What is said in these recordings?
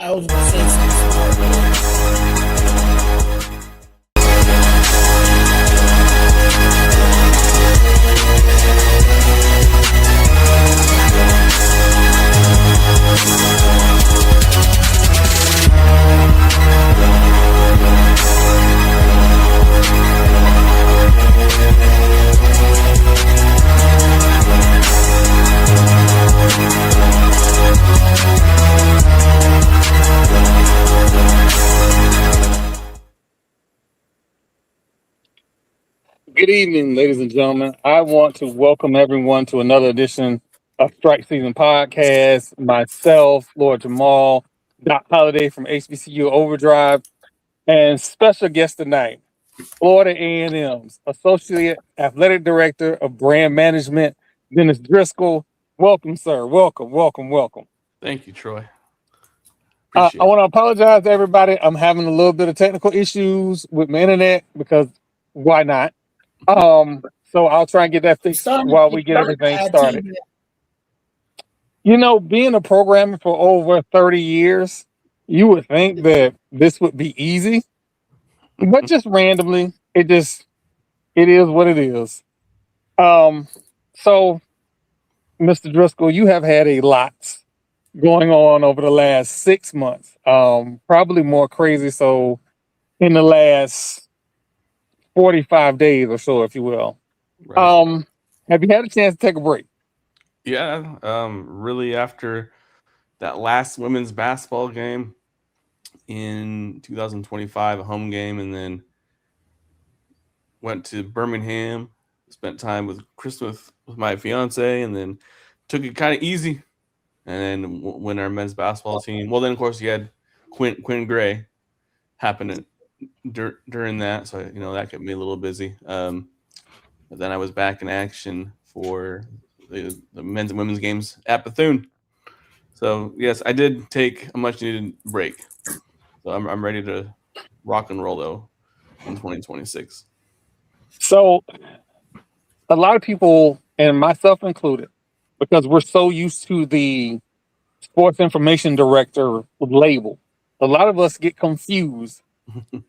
I was gonna say something. Good evening, ladies and gentlemen. I want to welcome everyone to another edition of Strike Season Podcast. Myself, Lord Jamal, Doc Holiday from HBCU Overdrive, and special guest tonight, Florida A&M's Associate Athletic Director of Brand Management, Dennis Driscoll. Welcome, sir. Welcome. Thank you, Troy. I Appreciate it. want to apologize to everybody. I'm having a little bit of technical issues with my internet because why not? So I'll try and get that fixed while we get everything started. You know, being a programmer for over 30 years, you would think that this would be easy, but just randomly, it is what it is. So Mr. Driscoll, you have had a lot going on over the last 6 months. Probably more crazy so in the last 45 days or so, if you will. Right. Have you had a chance to take a break? Yeah. Really, after that last women's basketball game in 2025, a home game, and then went to Birmingham, spent time with Christmas with my fiance, and then took it kind of easy. And then when our men's basketball team, well, then of course you had Quinn Gray happening during that, so that kept me a little busy. But then I was back in action for the men's and women's games at Bethune. So yes, I did take a much needed break. So I'm ready to rock and roll though in 2026. So a lot of people, and myself included, because we're so used to the sports information director label, a lot of us get confused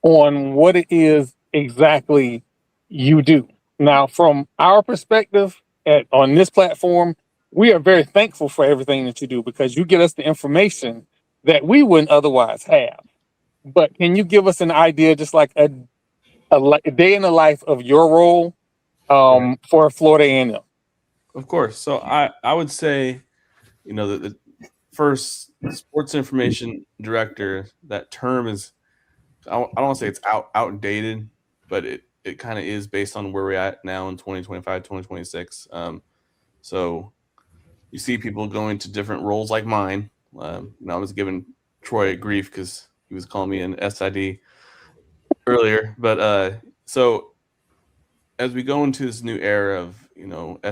on what it is exactly you do. Now, from our perspective on this platform, we are very thankful for everything that you do because you get us the information that we wouldn't otherwise have. But can you give us an idea, just like a day in the life of your role for Florida A&M? Of course. So I would say, the first sports information director, that term is, I don't want to say it's outdated, but it kind of is based on where we're at now in 2025, 2026. So you see people going to different roles like mine. I was giving Troy grief because he was calling me an SID earlier. But so as we go into this new era of,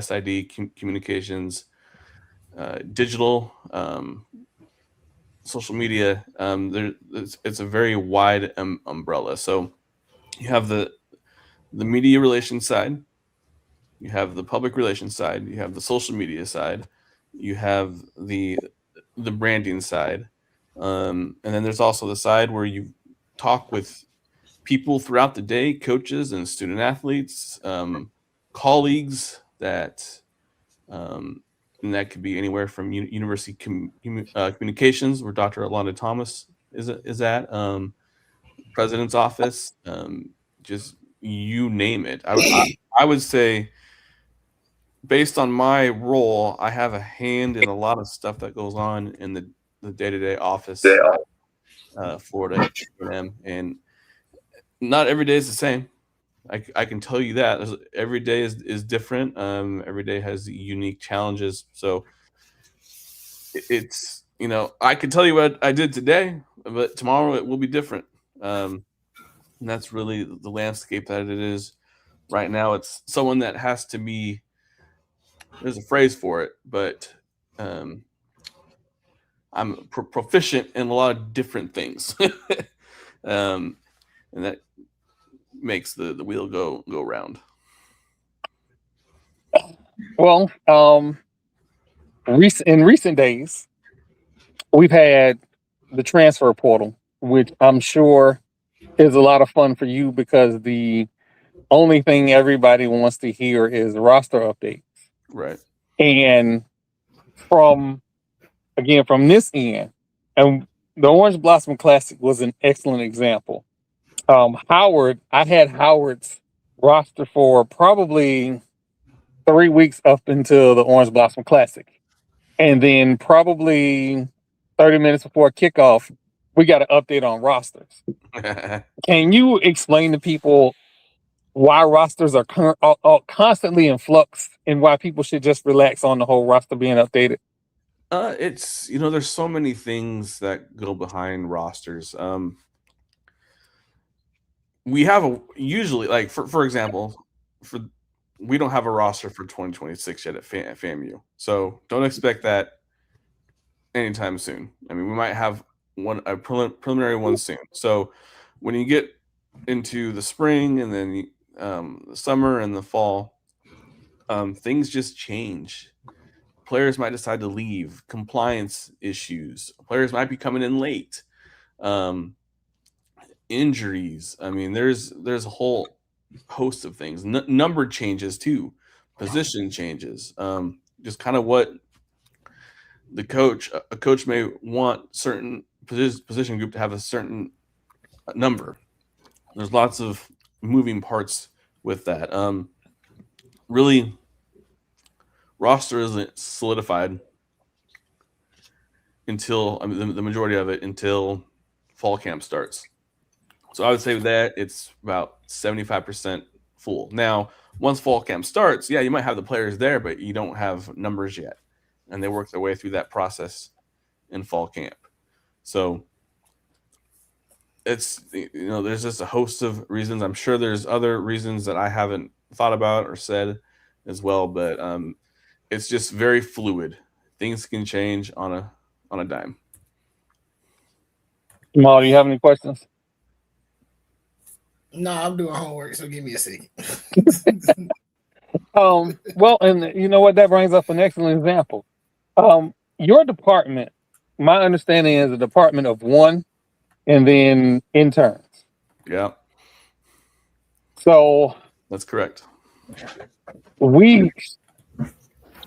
SID communications, digital, social media, it's a very wide umbrella. So you have the media relations side, you have the public relations side, you have the social media side, you have the branding side, and then there's also the side where you talk with people throughout the day, coaches and student athletes, colleagues that and that could be anywhere from university communications, where Dr. Alonda Thomas is at, president's office, just you name it. I would say, based on my role, I have a hand in a lot of stuff that goes on in the day-to-day office, Florida A&M, and not every day is the same. I can tell you that every day is different. Every day has unique challenges. So it's, I can tell you what I did today, but tomorrow it will be different. And that's really the landscape that it is right now. It's someone that has to be, there's a phrase for it, but I'm proficient in a lot of different things. And that makes the wheel go round. Well, in recent days, we've had the transfer portal, which I'm sure is a lot of fun for you because the only thing everybody wants to hear is roster update. Right. And from from this end, and the Orange Blossom Classic was an excellent example. Howard, I had Howard's roster for probably 3 weeks up until the Orange Blossom Classic. And then probably 30 minutes before kickoff, we got an update on rosters. Can you explain to people why rosters are constantly in flux and why people should just relax on the whole roster being updated? It's there's so many things that go behind rosters. We have a usually like for example, for we don't have a roster for 2026 yet at FAMU, so don't expect that anytime soon. I mean, we might have a preliminary one soon. So when you get into the spring and then the summer and the fall, things just change. Players might decide to leave, compliance issues. Players might be coming in late. Injuries. I mean, there's a whole host of things. Number changes too, position changes. Just kind of what a coach may want certain position group to have a certain number. There's lots of moving parts with that. Really, roster isn't solidified until the majority of it until fall camp starts. So I would say that it's about 75% full. Now, once fall camp starts, yeah, you might have the players there, but you don't have numbers yet. And they work their way through that process in fall camp. So it's, there's just a host of reasons. I'm sure there's other reasons that I haven't thought about or said as well, but it's just very fluid. Things can change on a dime. Jamal, do you have any questions? No, I'm doing homework, so give me a second. Well, and you know what? That brings up an excellent example. Your department, my understanding is a department of one and then interns. Yeah. So that's correct. I'm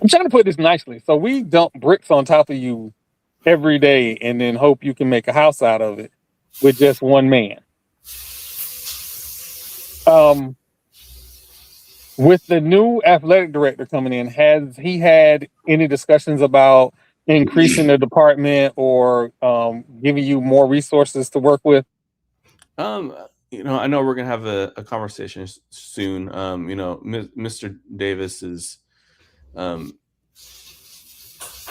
trying to put this nicely. So we dump bricks on top of you every day and then hope you can make a house out of it with just one man. With the new athletic director coming in, has he had any discussions about increasing the department or giving you more resources to work with? I know we're gonna have a conversation soon. Mr. Davis is,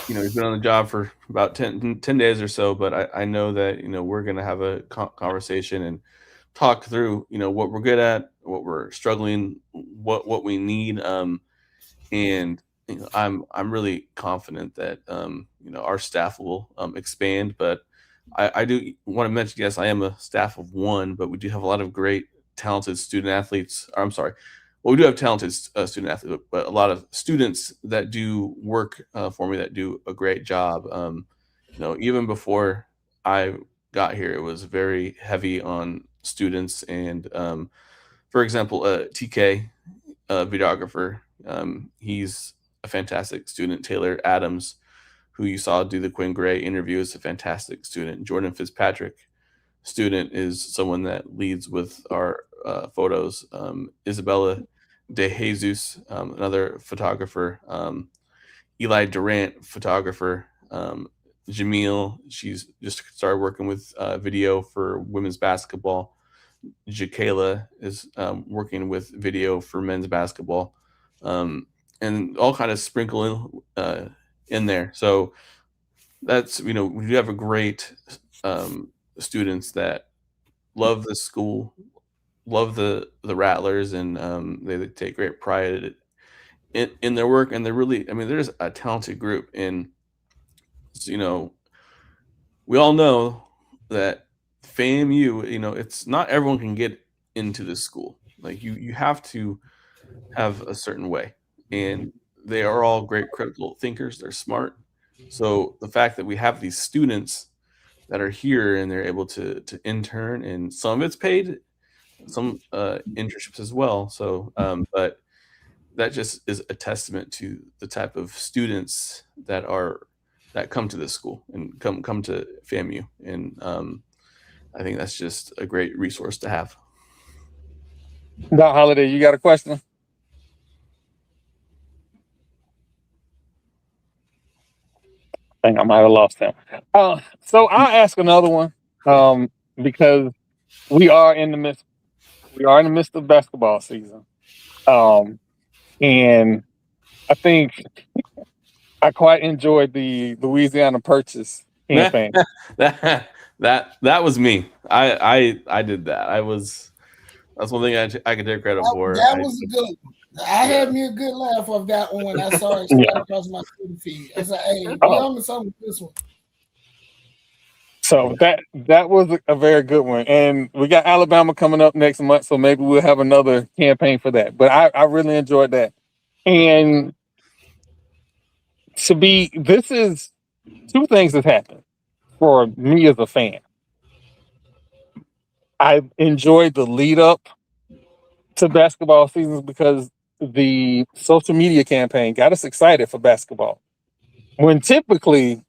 he's been on the job for about 10 days or so, but I know that we're gonna have a conversation and talk through what we're good at, what we're struggling, what we need, and I'm really confident that our staff will expand. But I do want to mention, yes, I am a staff of one, but we do have a lot of great talented student athletes. Or, I'm sorry, well, we do have talented student athletes, but a lot of students that do work for me that do a great job. Even before I got here, it was very heavy on students. And for example, TK, videographer, he's a fantastic student. Taylor Adams, who you saw do the Quinn Gray interview, is a fantastic student. Jordan Fitzpatrick, student, is someone that leads with our photos. Isabella De Jesus, another photographer. Eli Durant, photographer. Jamil, she's just started working with video for women's basketball. Jakayla is working with video for men's basketball, and all kind of sprinkle in there. So that's we do have a great students that love the school, love the Rattlers, and they take great pride in their work. And they're really, there's a talented group. And we all know that FAMU, it's not everyone can get into this school. Like you have to have a certain way, and they are all great critical thinkers. They're smart. So the fact that we have these students that are here and they're able to intern, and some of it's paid, some internships as well. So, but that just is a testament to the type of students that come to this school and come to FAMU, and I think that's just a great resource to have. Doc Holiday, you got a question? I think I might have lost him. So I'll ask another one because we are in the midst of basketball season, and I think I quite enjoyed the Louisiana Purchase campaign. that was me. I did that. That's one thing I could take credit for. That was a good one. I had me a good laugh off that one when I saw it straight across my Twitter feed. I said, "Hey, we on to something with this one." So that was a very good one, and we got Alabama coming up next month, so maybe we'll have another campaign for that. But I really enjoyed that, and this is two things that happened for me as a fan. I enjoyed the lead up to basketball seasons because the social media campaign got us excited for basketball. When typically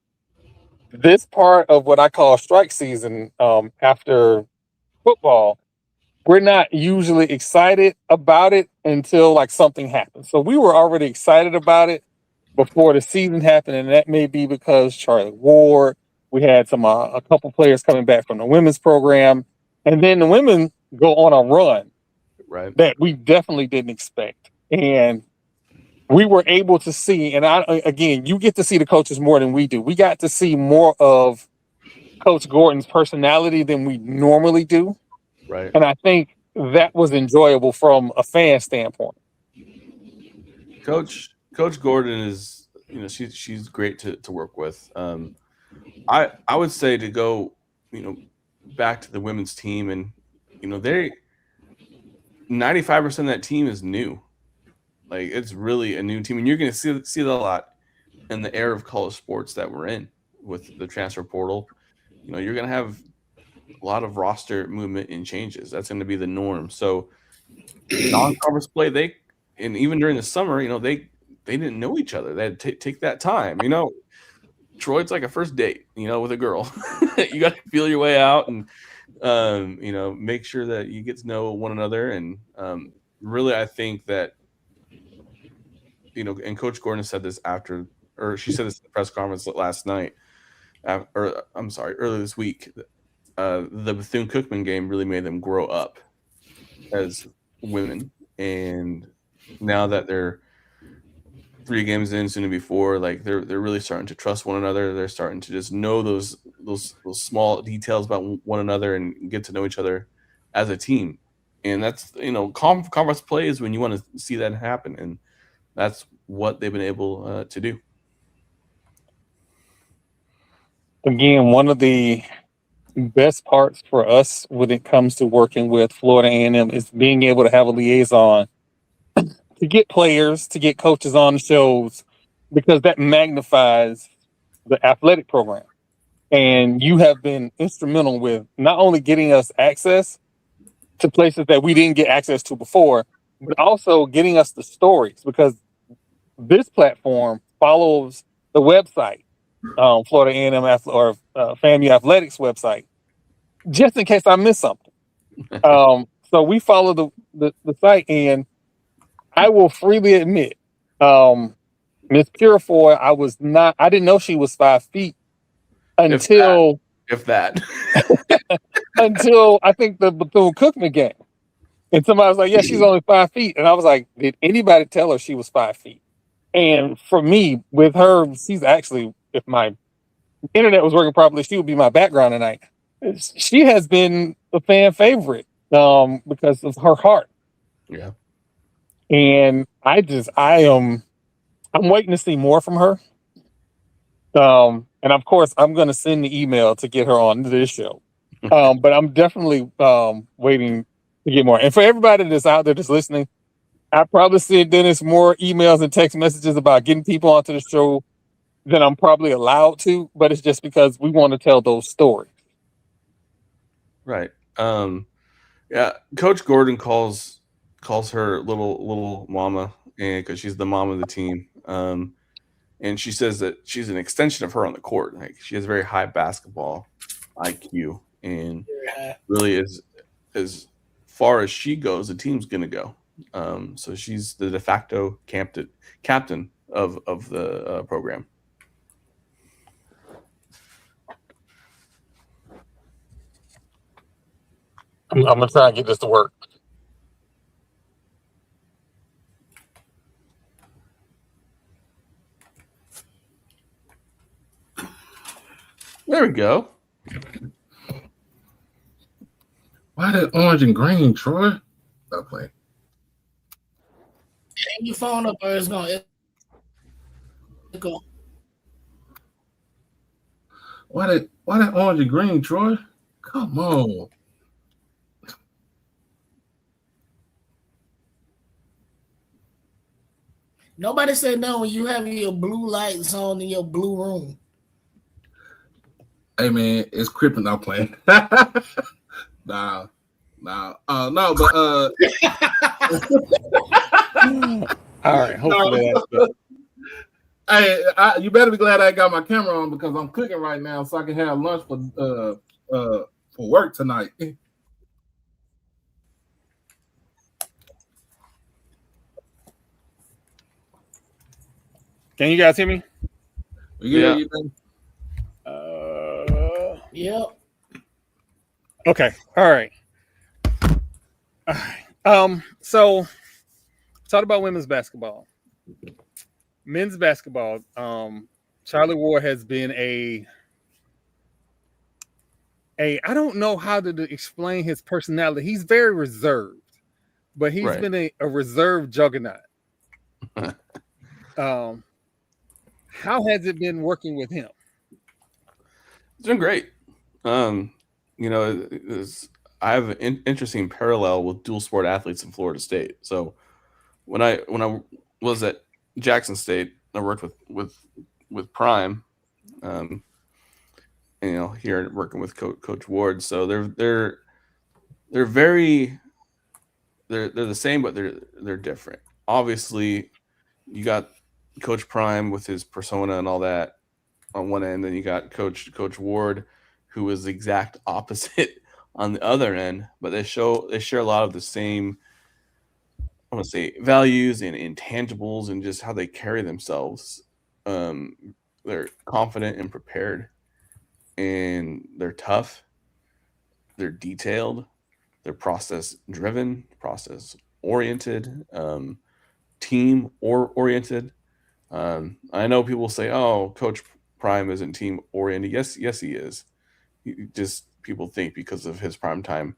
this part of what I call strike season, after football, we're not usually excited about it until like something happens. So we were already excited about it before the season happened, and that may be because Charlie Ward, we had a couple players coming back from the women's program, and then the women go on a run that we definitely didn't expect. And we were able to see, and again, you get to see the coaches more than we do. We got to see more of Coach Gordon's personality than we normally do. Right. And I think that was enjoyable from a fan standpoint. Coach Gordon is, she's great to work with. I would say to go, back to the women's team, and they 95% of that team is new. Like, it's really a new team, and you're going to see that a lot in the era of college sports that we're in with the transfer portal. You're going to have a lot of roster movement and changes. That's going to be the norm. So non-conference play, and even during the summer, they didn't know each other. They had to take that time. Troy, it's like a first date, with a girl. You got to feel your way out and, make sure that you get to know one another. And really, I think that, and Coach Gordon said this she said this at the press conference last night, earlier this week. The Bethune-Cookman game really made them grow up as women. And now that they're 3 games in, soon to be 4, like they're really starting to trust one another. They're starting to just know those small details about one another and get to know each other as a team. And that's, conference play is when you want to see that happen. And that's what they've been able to do. Again, one of the best parts for us when it comes to working with Florida A&M is being able to have a liaison to get players, to get coaches on the shows, because that magnifies the athletic program. And you have been instrumental with not only getting us access to places that we didn't get access to before, but also getting us the stories, because this platform follows the website, Florida A&M or FAMU Athletics website, just in case I miss something. So we follow the site, and I will freely admit, Miss Purifoy, I didn't know she was 5 feet until until I think the Bethune-Cookman game. And somebody was like, yeah, she's only 5 feet. And I was like, did anybody tell her she was 5 feet? And for me, with her, she's actually, if my internet was working properly, she would be my background tonight. She has been a fan favorite because of her heart. Yeah. And I'm waiting to see more from her. And of course, I'm going to send the email to get her on this show. But I'm definitely waiting to get more. And for everybody that's out there that's listening, I probably send Dennis more emails and text messages about getting people onto the show than I'm probably allowed to. But it's just because we want to tell those stories. Right. Yeah. Coach Gordon calls her little mama, and because she's the mom of the team. And she says that she's an extension of her on the court. Like she has very high basketball IQ, and really is as far as she goes, the team's gonna go. So she's the de facto captain of the program. I'm gonna try and get this to work. There we go. Why that orange and green, Troy? Stop playing. Hang your phone up or it's gonna echo. Why that orange and green, Troy? Come on. Nobody said no when you have your blue lights on in your blue room. Hey man, it's crippling. I'm playing. No, but all right, hopefully that's good. Hey, you better be glad I got my camera on because I'm cooking right now, so I can have lunch for work tonight. Can you guys hear me? Yeah. Yep. Okay. All right. So talk about women's basketball. Men's basketball. Charlie Ward has been a I don't know how to explain his personality. He's very reserved, but he's been a reserved juggernaut. How has it been working with him? It's been great. I have an interesting parallel with dual sport athletes in Florida State. So when I was at Jackson State, I worked with Prime, here working with Coach Ward. So they're the same, but they're different. Obviously, you got Coach Prime with his persona and all that on one end, then you got Coach Ward, who is the exact opposite on the other end. But they share a lot of the same, I want to say, values and intangibles and just how they carry themselves. They're confident and prepared, and they're tough. They're detailed. They're process driven, process oriented, team oriented. I know people say, "Oh, Coach Prime isn't team oriented." Yes, he is. People think because of his primetime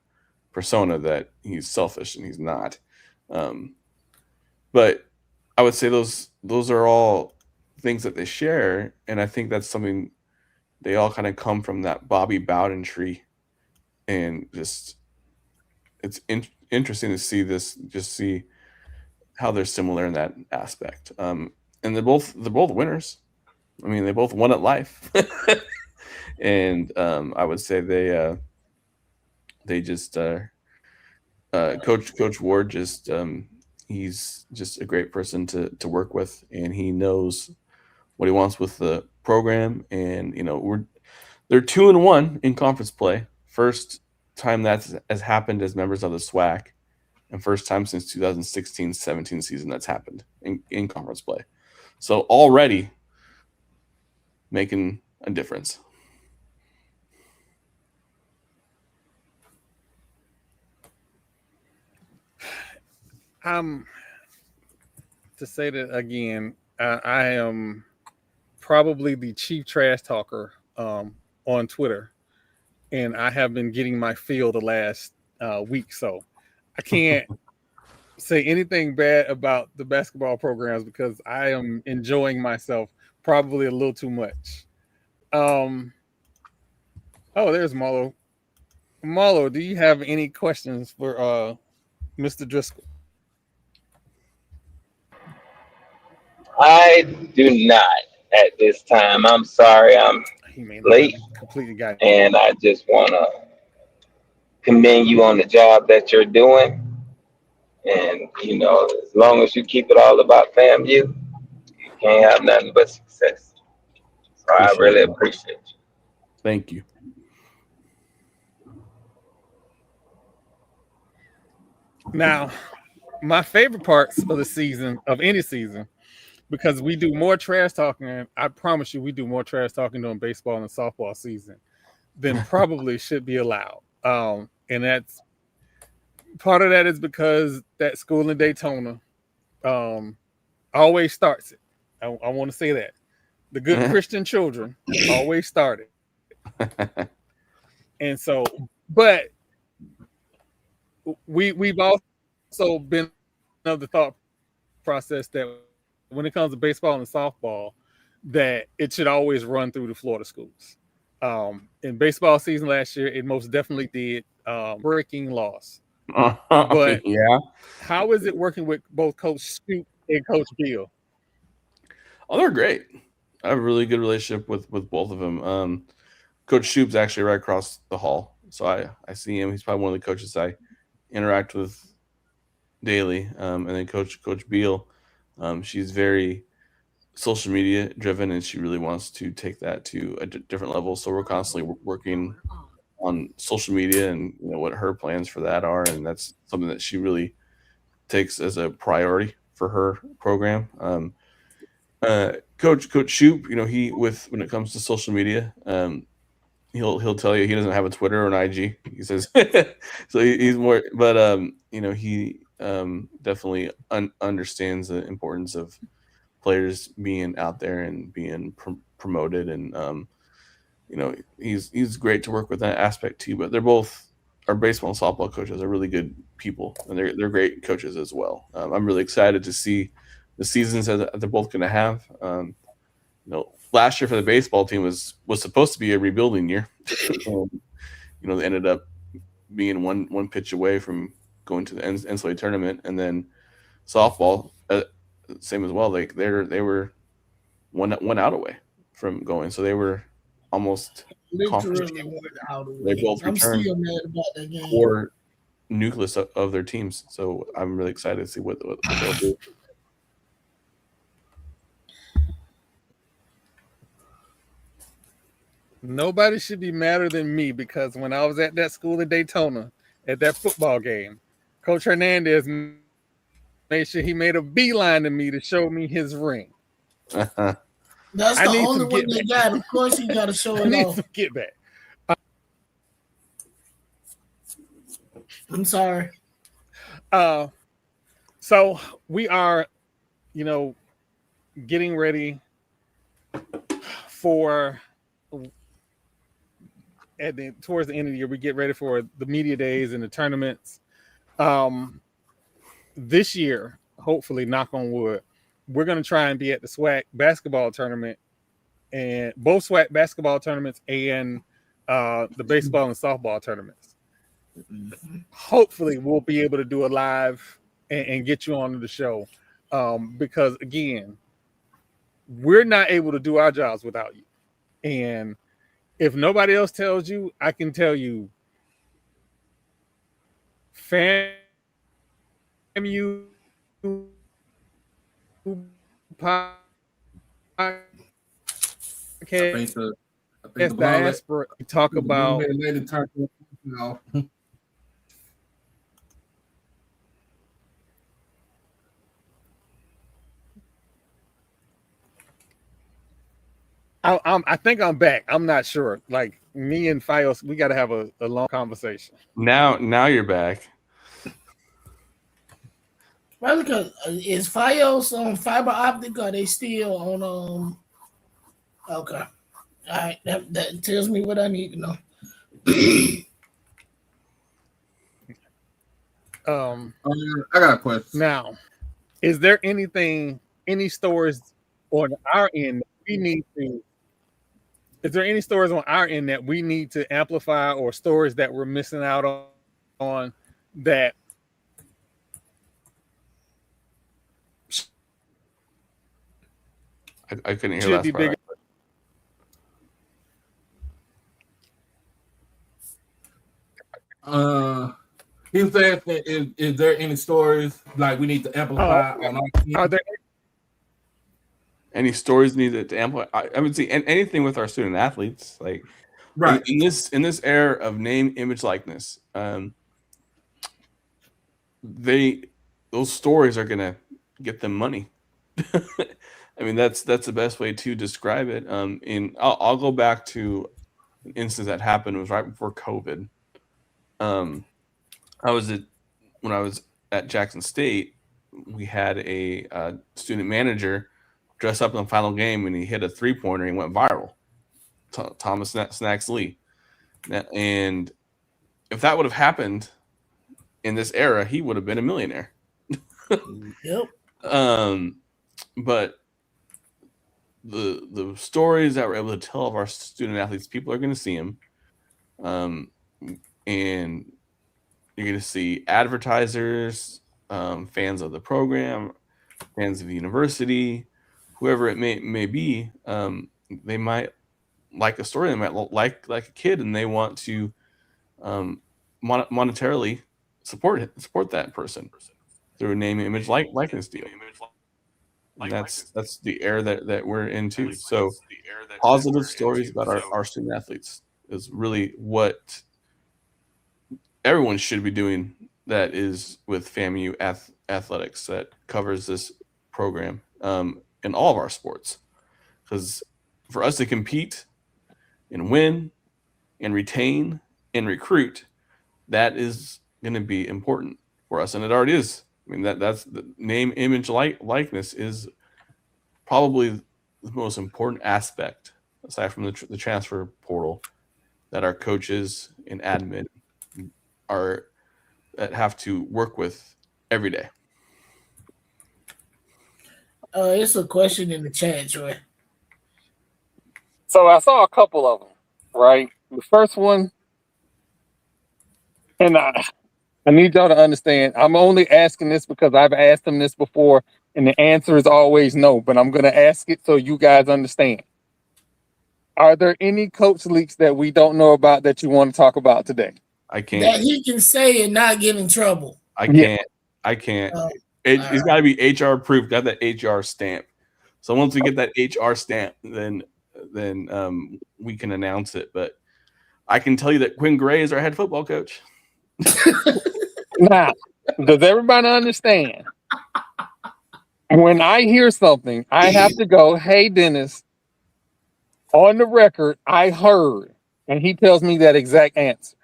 persona that he's selfish, and he's not. But I would say those are all things that they share, and I think that's something they all kind of come from that Bobby Bowden tree, and just it's interesting to see this, just see how they're similar in that aspect. And they're both winners. I mean, they both won at life, and I would say they just Coach Ward just he's just a great person to work with, and he knows what he wants with the program. And they're 2-1 in conference play. First time that has happened as members of the SWAC, and first time since 2016-17 season that's happened in conference play. So already making a difference. To say that again, I am probably the chief trash talker on Twitter, and I have been getting my fill the last week, so I can't say anything bad about the basketball programs because I am enjoying myself probably a little too much. Oh, there's Marlo. Marlo, do you have any questions for Mr. Driscoll? I do not at this time. I'm sorry, I'm late, completely got and I just want to commend you on the job that you're doing. And, you know, as long as you keep it all about FAMU, you can't have nothing but success. So I really appreciate you. Thank you. Now, my favorite parts of the season, of any season, because we do more trash talking. I promise you, we do more trash talking during baseball and softball season than probably should be allowed. And that's part of that is because that school in Daytona always starts it. I want to say that the good Christian children always start it. And so, but we've also been of the thought process that when it comes to baseball and softball, that it should always run through the Florida schools. In baseball season last year, it most definitely did. Breaking loss. But yeah, how is it working with both Coach Scoop and Coach Bill? Oh, they're great. I have a really good relationship with both of them. Coach Shoop's actually right across the hall, so I see him. He's probably one of the coaches I interact with daily. And then Coach Beal, she's very social media driven, and she really wants to take that to a different level. So we're constantly working on social media and what her plans for that are, and that's something that she really takes as a priority for her program. Coach Shoop, he when it comes to social media, he'll tell you he doesn't have a Twitter or an IG. He says so he's more, but he definitely understands the importance of players being out there and being promoted, and he's great to work with that aspect too. But they're both, our baseball and softball coaches are really good people, and they're great coaches as well. I'm really excited to see the seasons that they're both going to have. Last year for the baseball team was supposed to be a rebuilding year. They ended up being one pitch away from going to the NCAA tournament, and then softball, same as well. They were one out away from going, so they were almost literally one out away. They both I'm returned still mad about that game. core nucleus of their teams, so I'm really excited to see what they'll do. Nobody should be madder than me, because when I was at that school in Daytona at that football game, Coach Hernandez made sure he made a beeline to me to show me his ring. That's the only one they got. Of course, he got to show it off. Get back. I'm sorry. So we are, getting ready for towards the end of the year. We get ready for the media days and the tournaments. This year, hopefully, knock on wood, we're going to try and be at the SWAC basketball tournament, and both SWAC basketball tournaments and the baseball and softball tournaments. Hopefully, we'll be able to do a live and get you on the show, because again, we're not able to do our jobs without you. And if nobody else tells you, I can tell you, FAMU podcast, I think the diaspora, we talk about. I think I'm back. I'm not sure. Like, me and Fios, we got to have a long conversation. Now you're back. Well, because is Fios on fiber optic? Or are they still on? Okay, all right. That tells me what I need to know. I got a question. Now, is there any stories on our end that we need to? Is there any stories on our end that we need to amplify, or stories that we're missing out on that I couldn't hear last part. He was asking, is there any stories like we need to amplify on our team? Are there Any stories needed to amplify? I would say anything with our student athletes, like Right. in this era of name, image, likeness, those stories are gonna get them money. I mean, that's the best way to describe it. I'll go back to an instance that happened. It was right before COVID. When I was at Jackson State, we had a student manager dress up in the final game, and he hit a 3-pointer and went viral. Thomas Snacks Lee, and if that would have happened in this era, he would have been a millionaire. Yep. But the stories that we're able to tell of our student athletes, people are going to see them, and you're going to see advertisers, fans of the program, fans of the university, whoever it may be. They might like a story. They might like a kid, and they want to monetarily support that person through a name, image, likeness deal. And that's the era that we're into. So positive stories about our student athletes is really what everyone should be doing. That is with FAMU athletics that covers this program in all of our sports, because for us to compete and win and retain and recruit, that is going to be important for us, and it already is. I mean, that's the name, image, likeness is probably the most important aspect, aside from the transfer portal, that our coaches and admin that have to work with every day. It's a question in the chat, Troy. So I saw a couple of them, right? The first one, and I need y'all to understand, I'm only asking this because I've asked them this before, and the answer is always no, but I'm going to ask it so you guys understand. Are there any coach leaks that we don't know about that you want to talk about today? I can't. That he can say and not get in trouble. I can't. It's got to be HR approved. Got that HR stamp. So once we get that HR stamp, then we can announce it. But I can tell you that Quinn Gray is our head football coach. Now, does everybody understand? When I hear something, I have to go, hey, Dennis, on the record, I heard. And he tells me that exact answer.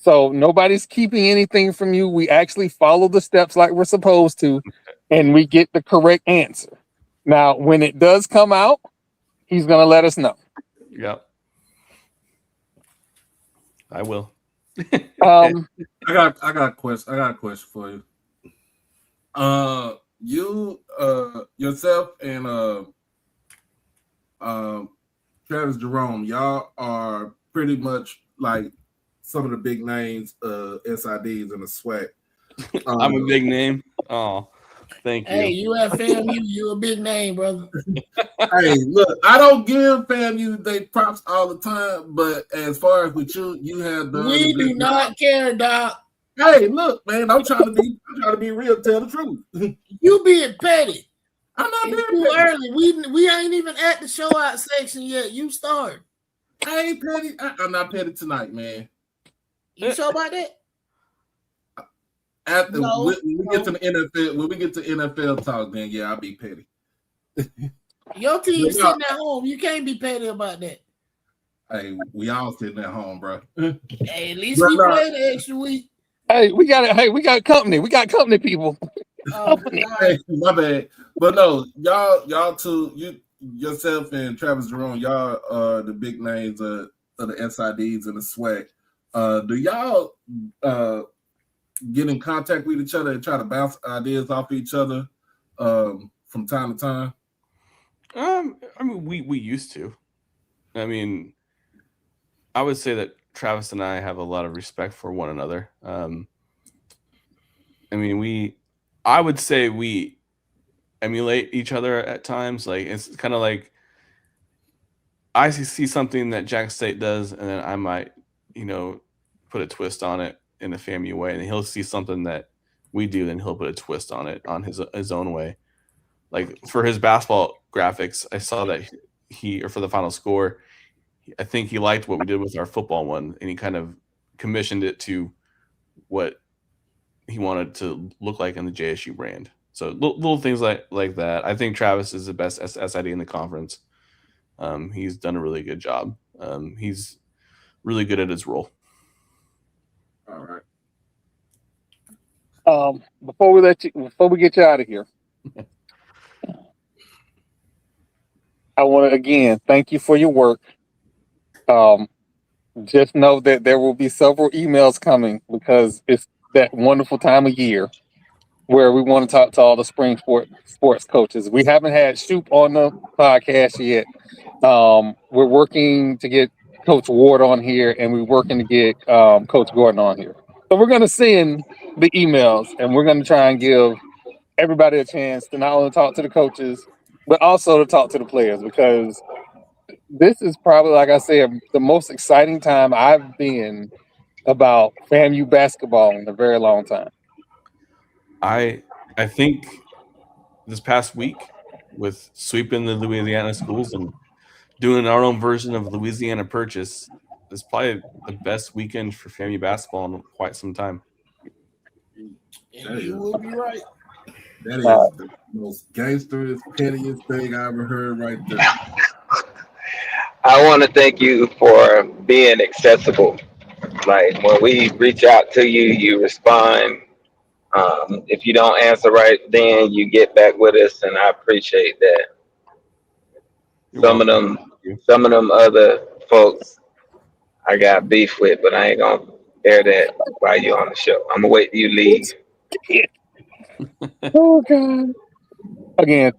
So nobody's keeping anything from you. We actually follow the steps like we're supposed to, and we get the correct answer. Now, when it does come out, he's going to let us know. Yep. I will. I got a question. I got a question for you. You yourself and Travis Jerome, y'all are pretty much like some of the big names, SIDs in the SWAC. I'm a big name. Oh, thank you. Hey, you at FAMU, you a big name, brother. Hey, look, I don't give FAMU they props all the time, but as far as with you have the. We do not care, Doc. Hey, look, man, I'm trying to be real, tell the truth. You being petty. I'm not It's being too petty. early. We ain't even at the show out section yet. You start. I ain't petty. I'm not petty tonight, man. You sure about that? After No, when we get to the NFL, when we get to NFL talk, then yeah, I'll be petty. Your team's Yeah. sitting at home. You can't be petty about that. Hey, we all sitting at home, bro. Hey, at least But we no. played the extra week. Hey, we got company. We got company, people. Hey, my bad. But no, y'all two, yourself and Travis Jerome, y'all are the big names of the SIDs and the SWAC. Do y'all get in contact with each other and try to bounce ideas off each other from time to time? I mean, we used to. I mean, I would say that Travis and I have a lot of respect for one another. I mean, I would say we emulate each other at times. Like, it's kind of like I see something that Jack State does, and then I might, put a twist on it in a FAMU way, and he'll see something that we do, and he'll put a twist on it on his own way. Like for his basketball graphics, I saw that or for the final score, I think he liked what we did with our football one, and he kind of commissioned it to what he wanted to look like in the JSU brand. So little things like that. I think Travis is the best SID in the conference. He's done a really good job. He's really good at his role. All right. Before we get you out of here, I want to again thank you for your work. Just know that there will be several emails coming because it's that wonderful time of year where we want to talk to all the spring sports coaches. We haven't had Shoop on the podcast yet. We're working to get Coach Ward on here, and we're working to get Coach Gordon on here. So we're going to send the emails, and we're going to try and give everybody a chance to not only talk to the coaches, but also to talk to the players, because this is probably, like I said, the most exciting time I've been about FAMU basketball in a very long time. I think this past week, with sweeping the Louisiana schools and doing our own version of Louisiana Purchase, is probably the best weekend for FAMU basketball in quite some time. And you will be right. That is the most gangsterest, pettiest thing I ever heard right there. I want to thank you for being accessible. Like when we reach out to you, you respond. If you don't answer right then, you get back with us, and I appreciate that. Some of them other folks I got beef with, but I ain't gonna air that while you're on the show. I'm gonna wait till you leave. Oh God! Again,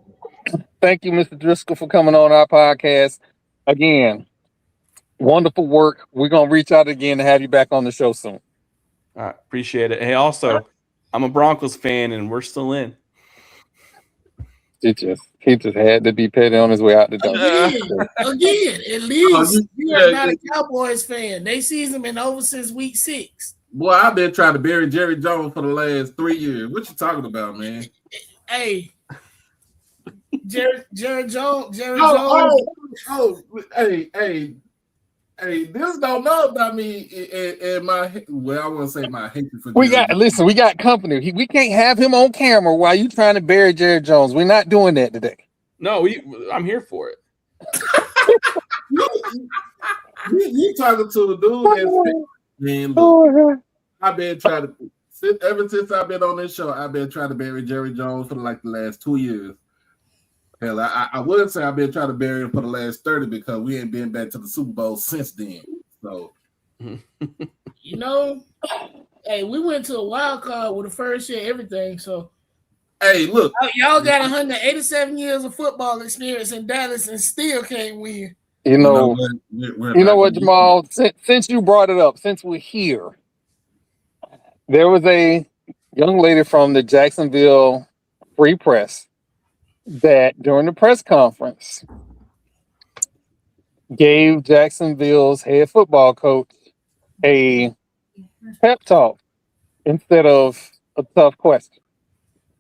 thank you, Mr. Driscoll, for coming on our podcast. Again, wonderful work. We're gonna reach out again to have you back on the show soon. All right, appreciate it. Hey, also, I'm a Broncos fan, and we're still in. He just had to be petty on his way out the door. Again, at least you are not a Cowboys fan. They season been over since week 6. Boy, I've been trying to bury Jerry Jones for the last 3 years. What you talking about, man? Hey, Jerry Jones. Hey, this don't know about me and my, well, I want to say my hatred for We got company. We can't have him on camera while you trying to bury Jerry Jones. We're not doing that today. No, I'm here for it. you talking to the dude man, look, I've been trying to, ever since I've been on this show, I've been trying to bury Jerry Jones for like the last 2 years. Hell, I would say I've been trying to bury him for the last 30 because we ain't been back to the Super Bowl since then. So, you know, hey, we went to a wild card with the first year, everything. So, hey, look, y'all got 187 years of football experience in Dallas and still can't win. You know what, Jamal? Since you brought it up, since we're here, there was a young lady from the Jacksonville Free Press that during the press conference gave Jacksonville's head football coach a pep talk instead of a tough question.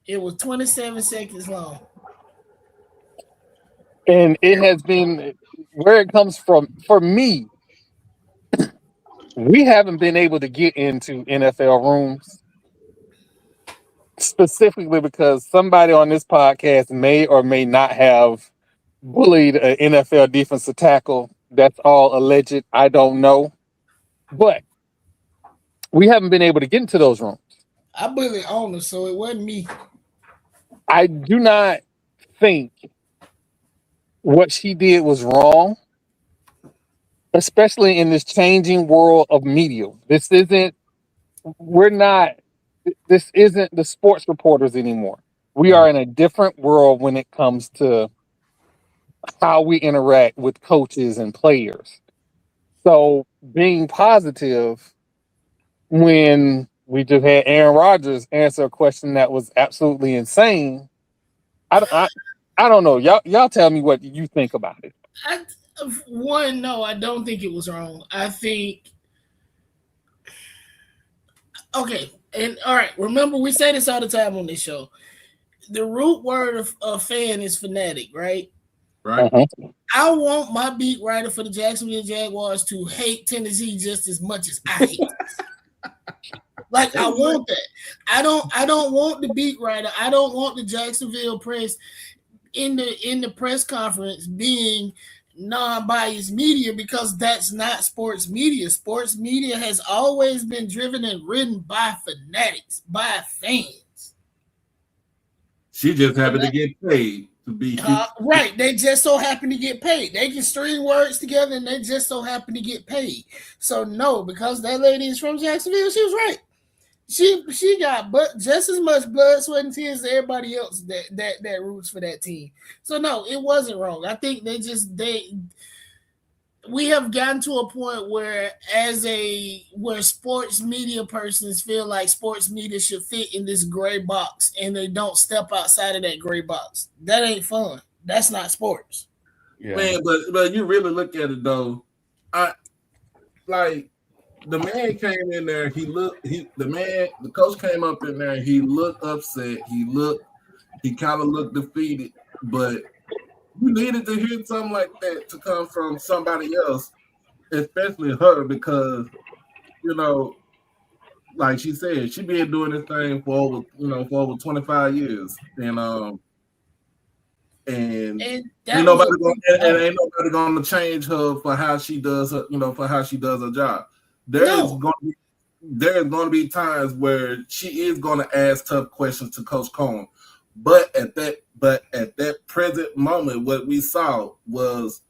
It was 27 seconds long. And it has been where it comes from. For me, we haven't been able to get into NFL rooms specifically because somebody on this podcast may or may not have bullied an NFL defensive tackle. That's all alleged. I don't know. But we haven't been able to get into those rooms. I bullied owner, so it wasn't me. I do not think what she did was wrong, especially in this changing world of media. This isn't the sports reporters anymore. We are in a different world when it comes to how we interact with coaches and players. So being positive when we just had Aaron Rodgers answer a question that was absolutely insane. I don't know. Y'all tell me what you think about it. No, I don't think it was wrong. I think Okay, and all right. Remember, we say this all the time on this show. The root word of fan is fanatic, right? Right. I want my beat writer for the Jacksonville Jaguars to hate Tennessee just as much as I hate it. Like I want that. I don't want the beat writer. I don't want the Jacksonville press in the press conference being non-biased media, because that's not sports media. Sports media has always been driven and written by fanatics, by fans. She just happened to get paid to be right. They just so happen to get paid. They can string words together and they just so happen to get paid. So no, because that lady is from Jacksonville, she was right. She got just as much blood, sweat, and tears as everybody else that roots for that team. So no, it wasn't wrong. I think we have gotten to a point where where sports media persons feel like sports media should fit in this gray box and they don't step outside of that gray box. That ain't fun. That's not sports. Yeah. Man, but you really look at it though. The man came in there, the coach came up in there, he looked upset, he kind of looked defeated, but you needed to hear something like that to come from somebody else, especially her, because, like she said, she been doing this thing for over 25 years. And ain't nobody gonna change her for how she does her, her job. There's going to be times where she is going to ask tough questions to Coach Cohen, but at that present moment, what we saw was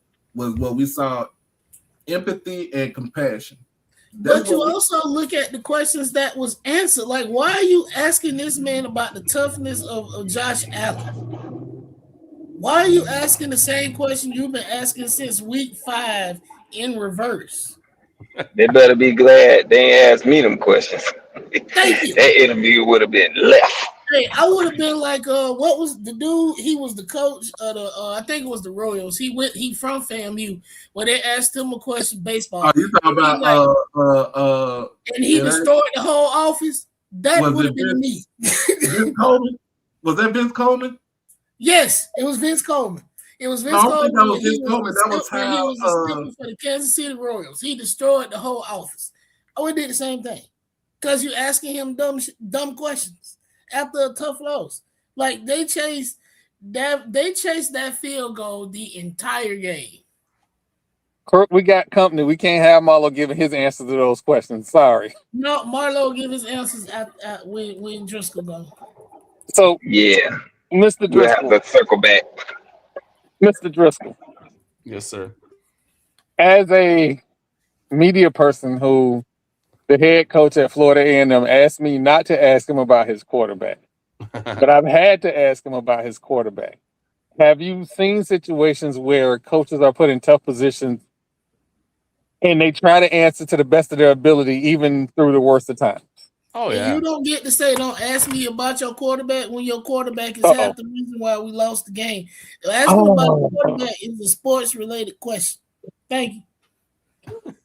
empathy and compassion. But you also look at the questions that was answered. Like, why are you asking this man about the toughness of Josh Allen? Why are you asking the same question you've been asking since week 5 in reverse? They better be glad they ain't asked me them questions. Thank you. That interview would have been left. Hey, I would have been like, what was the dude? He was the coach of the, I think it was the Royals. He from FAMU. Where they asked him a question baseball. Oh, you talking about and he destroyed the whole office. That would have been me. Vince Coleman? Was that Vince Coleman? Yes, it was Vince Coleman. It was Vince Coleman. That was Vince Coleman. That was how he was a skipper for the Kansas City Royals. He destroyed the whole office. I would have did the same thing, because you're asking him dumb questions after a tough loss. Like they chased that field goal the entire game. Kurt, we got company. We can't have Marlo giving his answers to those questions. Sorry. No, Marlo give his answers when Driscoll go. So yeah, Mr. Driscoll. We have to circle back. Mr. Driscoll. Yes, sir. As a media person who the head coach at Florida A&M asked me not to ask him about his quarterback, but I've had to ask him about his quarterback. Have you seen situations where coaches are put in tough positions and they try to answer to the best of their ability, even through the worst of times? Oh, yeah. And you don't get to say, don't ask me about your quarterback when your quarterback is half the reason why we lost the game. Asking about the quarterback is a sports-related question. Thank you.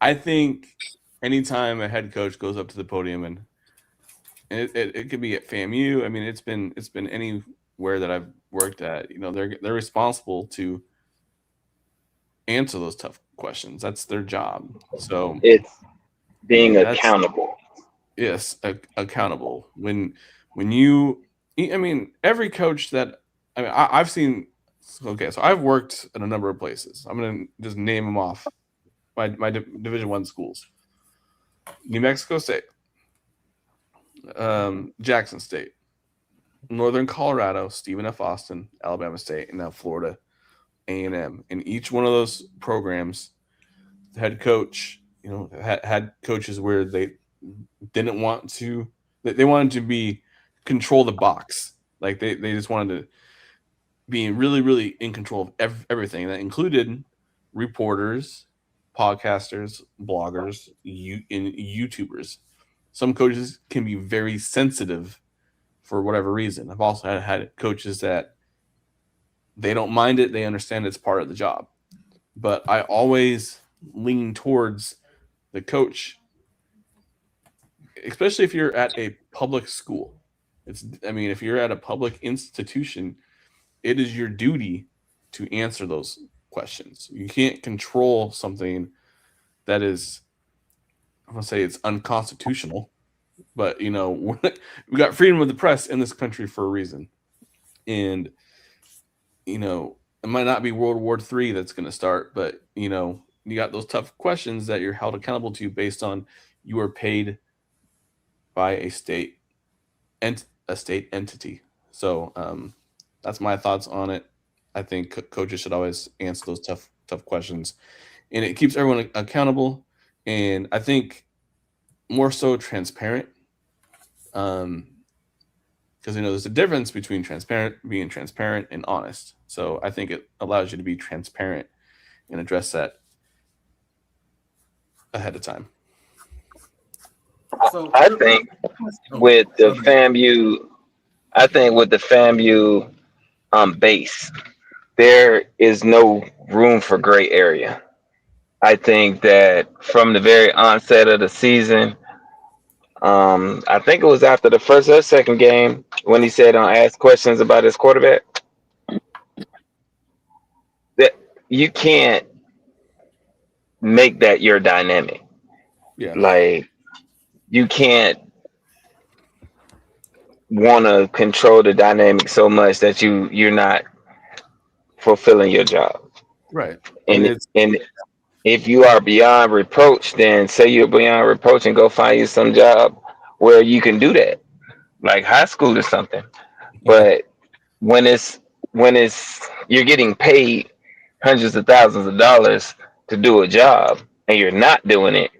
I think anytime a head coach goes up to the podium, and it could be at FAMU. I mean, it's been anywhere that I've worked at. They're responsible to answer those tough questions. That's their job. So it's being accountable. Yes, accountable. When you, I mean, every coach that I've seen. Okay, so I've worked at a number of places. I'm gonna just name them off. My Division I schools: New Mexico State, Jackson State, Northern Colorado, Stephen F. Austin, Alabama State, and now Florida A&M. In each one of those programs, the head coach, had coaches where they didn't want to. They wanted to be control the box. Like they just wanted to be really, really in control of everything. That included reporters, podcasters, bloggers, and YouTubers. Some coaches can be very sensitive for whatever reason. I've also had coaches that they don't mind it. They understand it's part of the job. But I always lean towards the coach especially if you're at a public school. If you're at a public institution, it is your duty to answer those questions. You can't control something that is, I'm gonna say it's unconstitutional, but we got freedom of the press in this country for a reason. And it might not be World War III that's going to start, but you got those tough questions that you're held accountable to based on you are paid by a state entity. So that's my thoughts on it. I think coaches should always answer those tough questions, and it keeps everyone accountable. And I think more so transparent, because there's a difference between being transparent and honest. So I think it allows you to be transparent and address that ahead of time. So I think with the FAMU base, there is no room for gray area. I think that from the very onset of the season, I think it was after the first or second game when he said, "Don't ask questions about his quarterback," that you can't make that your dynamic. Yeah. Like, you can't want to control the dynamic so much that you're not fulfilling your job. Right. And if you are beyond reproach, then say you're beyond reproach and go find you some job where you can do that, like high school or something. But when it's you're getting paid hundreds of thousands of dollars to do a job and you're not doing it,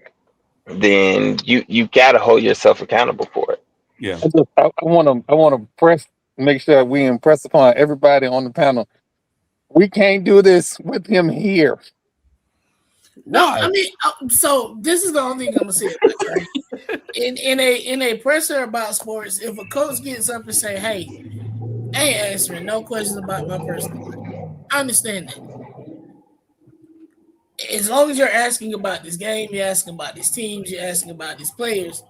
then you got to hold yourself accountable for it. Yeah. I want to make sure we impress upon everybody on the panel. We can't do this with him here. No, I mean, so this is the only thing I'm gonna say about it, right? In a presser about sports, if a coach gets up and say, "Hey, I ain't answering no questions about my personal life," I understand that. As long as you're asking about this game, you're asking about these teams, you're asking about these players,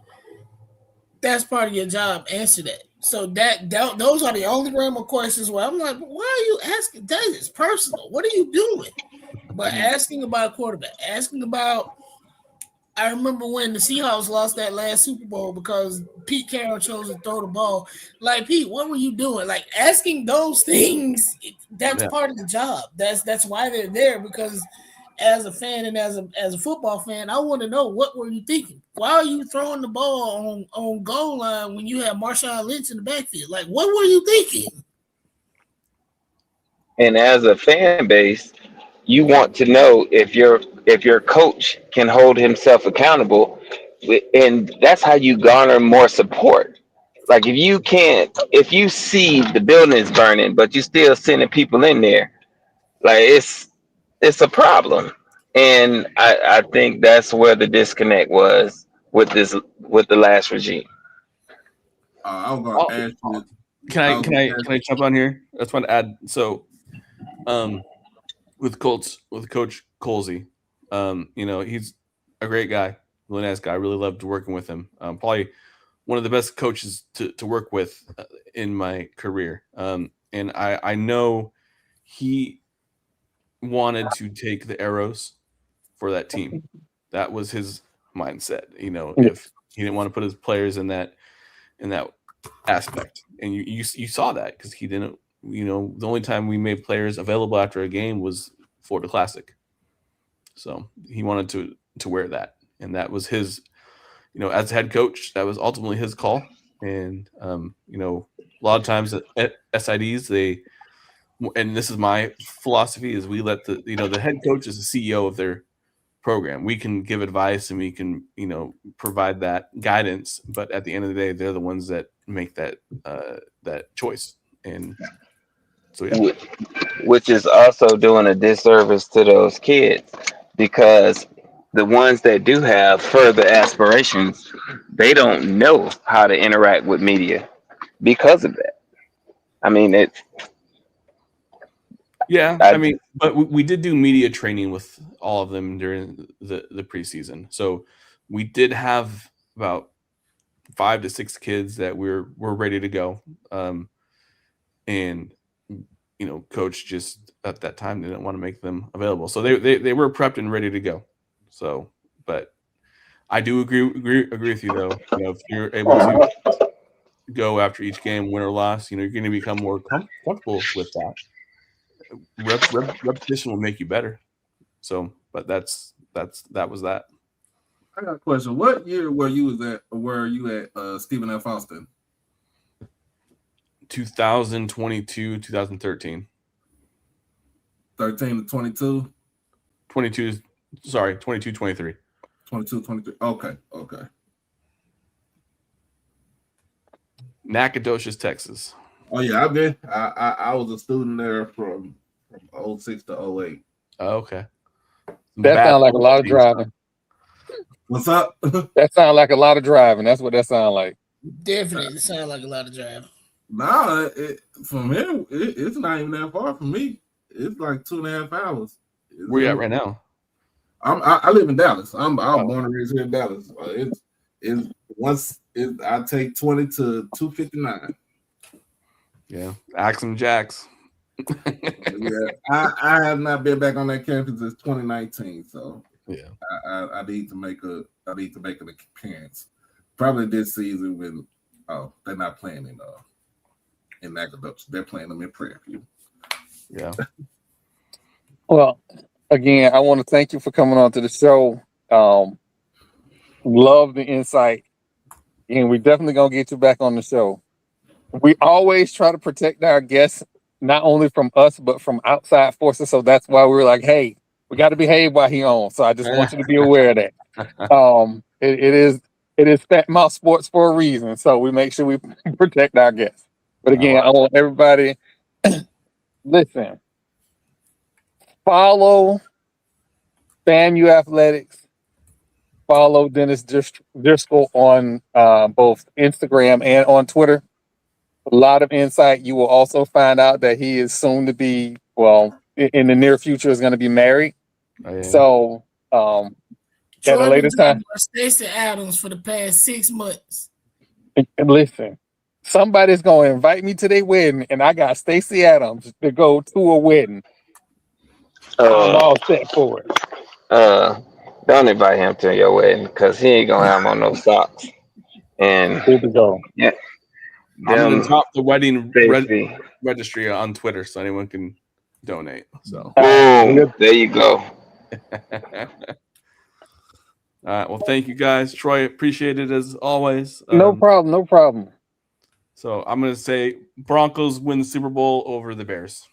that's part of your job. Answer that. So that those are the only realm of questions where I'm like, why are you asking? That is personal. What are you doing? But asking about quarterback, asking about, I remember when the Seahawks lost that last Super Bowl because Pete Carroll chose to throw the ball. Like, Pete, what were you doing? Like, asking those things, that's part of the job. That's why they're there, because as a fan and as a football fan, I want to know, what were you thinking? Why are you throwing the ball on goal line when you have Marshawn Lynch in the backfield? Like, what were you thinking? And as a fan base, you want to know if your coach can hold himself accountable, and that's how you garner more support. Like, if you see the building is burning, but you still sending people in there, like, it's a problem. And I think that's where the disconnect was with the last regime. I was going to ask you. Can I jump on here? I just want to add. So, with Coach Colsey, he's a great guy, really nice guy. I really loved working with him. Probably one of the best coaches to work with in my career. And I know he wanted to take the arrows for that team. That was his mindset. If he didn't want to put his players in that aspect, and you saw that because he didn't. The only time we made players available after a game was for the Classic. So he wanted to wear that, and that was his. As head coach, that was ultimately his call. And a lot of times at SIDs, and this is my philosophy, is we let the head coach is the CEO of their program. We can give advice and we can provide that guidance, but at the end of the day, they're the ones that make that choice. And so Which is also doing a disservice to those kids, because the ones that do have further aspirations, they don't know how to interact with media because of that. I mean, but we did do media training with all of them during the preseason. So we did have about 5 to 6 kids that we're ready to go. And coach just at that time didn't want to make them available, so they were prepped and ready to go. So, but I do agree with you though. If you're able to go after each game, win or loss, you're going to become more comfortable with that. Repetition will make you better. So, but that was that. I got a question. What year were you at Stephen F. Austin? 2022, 2013. 13 to 22? 22, sorry, 22, 23. 22, 23. Okay. Nacogdoches, Texas. Oh yeah, I've been. I was a student there from 06 to 08. Oh, okay. That sounds like a lot of driving. What's up? That sounds like a lot of driving. That's what that sounds like. Definitely sounds like a lot of driving. Nah, from here, it's not even that far from me. It's like 2.5 hours. Where you at right now? I live in Dallas. I'm born and raised here in Dallas. I take 20 to 259. Yeah, Axe and Jacks. Yeah, I have not been back on that campus since 2019. So yeah, I need to make an appearance. Probably this season when they're not playing in Nacogdoches. They're playing them in Prairie View. Yeah. Well, again, I want to thank you for coming on to the show. Love the insight. And we're definitely going to get you back on the show. We always try to protect our guests, not only from us, but from outside forces. So that's why we're like, hey, we got to behave while he's on. So I just want you to be aware of that. It is Fat Mouth Sports for a reason. So we make sure we protect our guests. But again, I want everybody, listen, follow FAMU Athletics, follow Dennis Driscoll on both Instagram and on Twitter. A lot of insight. You will also find out that he is soon to be, in the near future, is going to be married. Oh, yeah. So, at a later time. Stacey Adams for the past 6 months. And listen, somebody's going to invite me to their wedding, and I got Stacey Adams to go to a wedding. I'm all set for it. Don't invite him to your wedding because he ain't gonna have on no socks. And here we go. Yeah. I'm gonna drop the wedding registry on Twitter so anyone can donate. So boom, there you go. All right. Well, thank you guys. Troy, appreciate it as always. No problem. So I'm gonna say Broncos win the Super Bowl over the Bears.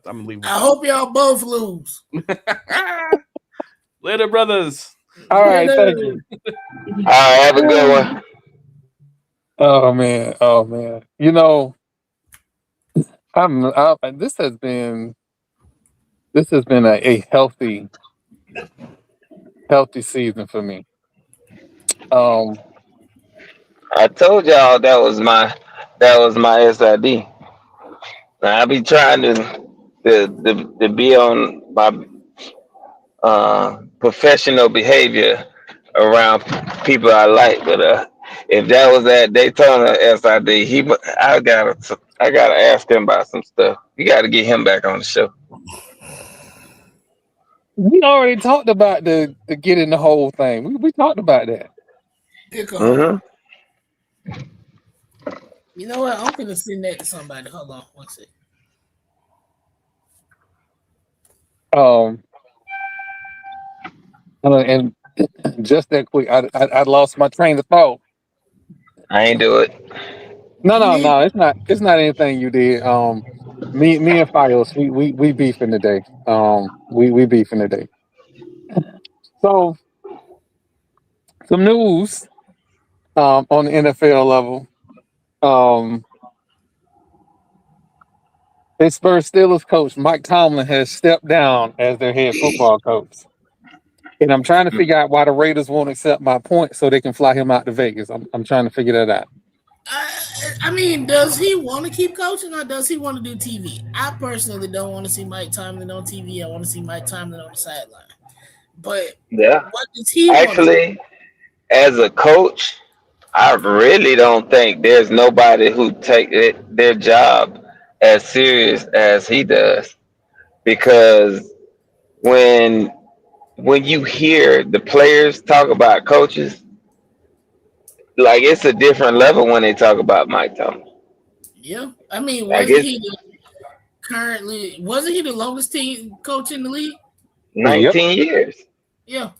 I'm leaving. I hope y'all both lose. Later, brothers. All right, thank you. All right, have a good one. Oh man. This has been a healthy season for me. I told y'all that was my SID. Now, I be trying to be on my professional behavior around people I like, but if that was at Daytona SID, I gotta ask him about some stuff. You gotta get him back on the show. We already talked about the getting the whole thing. We talked about that. Pick up. You know what? I'm gonna send that to somebody. Hold on, one second. And just that quick, I lost my train of thought. I ain't do it. No, it's not anything you did. Me and Fios, we beefing today. We beefing today. So some news on the NFL level. Pittsburgh Steelers coach Mike Tomlin has stepped down as their head football coach. And I'm trying to figure out why the Raiders won't accept my point so they can fly him out to Vegas. I'm trying to figure that out. I mean, does he want to keep coaching or does he want to do TV? I personally don't want to see Mike Tomlin on TV. I want to see Mike Tomlin on the sideline. But yeah, what does he actually, as a coach, I really don't think there's nobody who take their job as serious as he does, because when when you hear the players talk about coaches, like it's a different level when they talk about Mike Tomlin. Yeah, I mean, Like wasn't it's he wasn't he the longest team coach in the league? Yep. 19 years Yeah.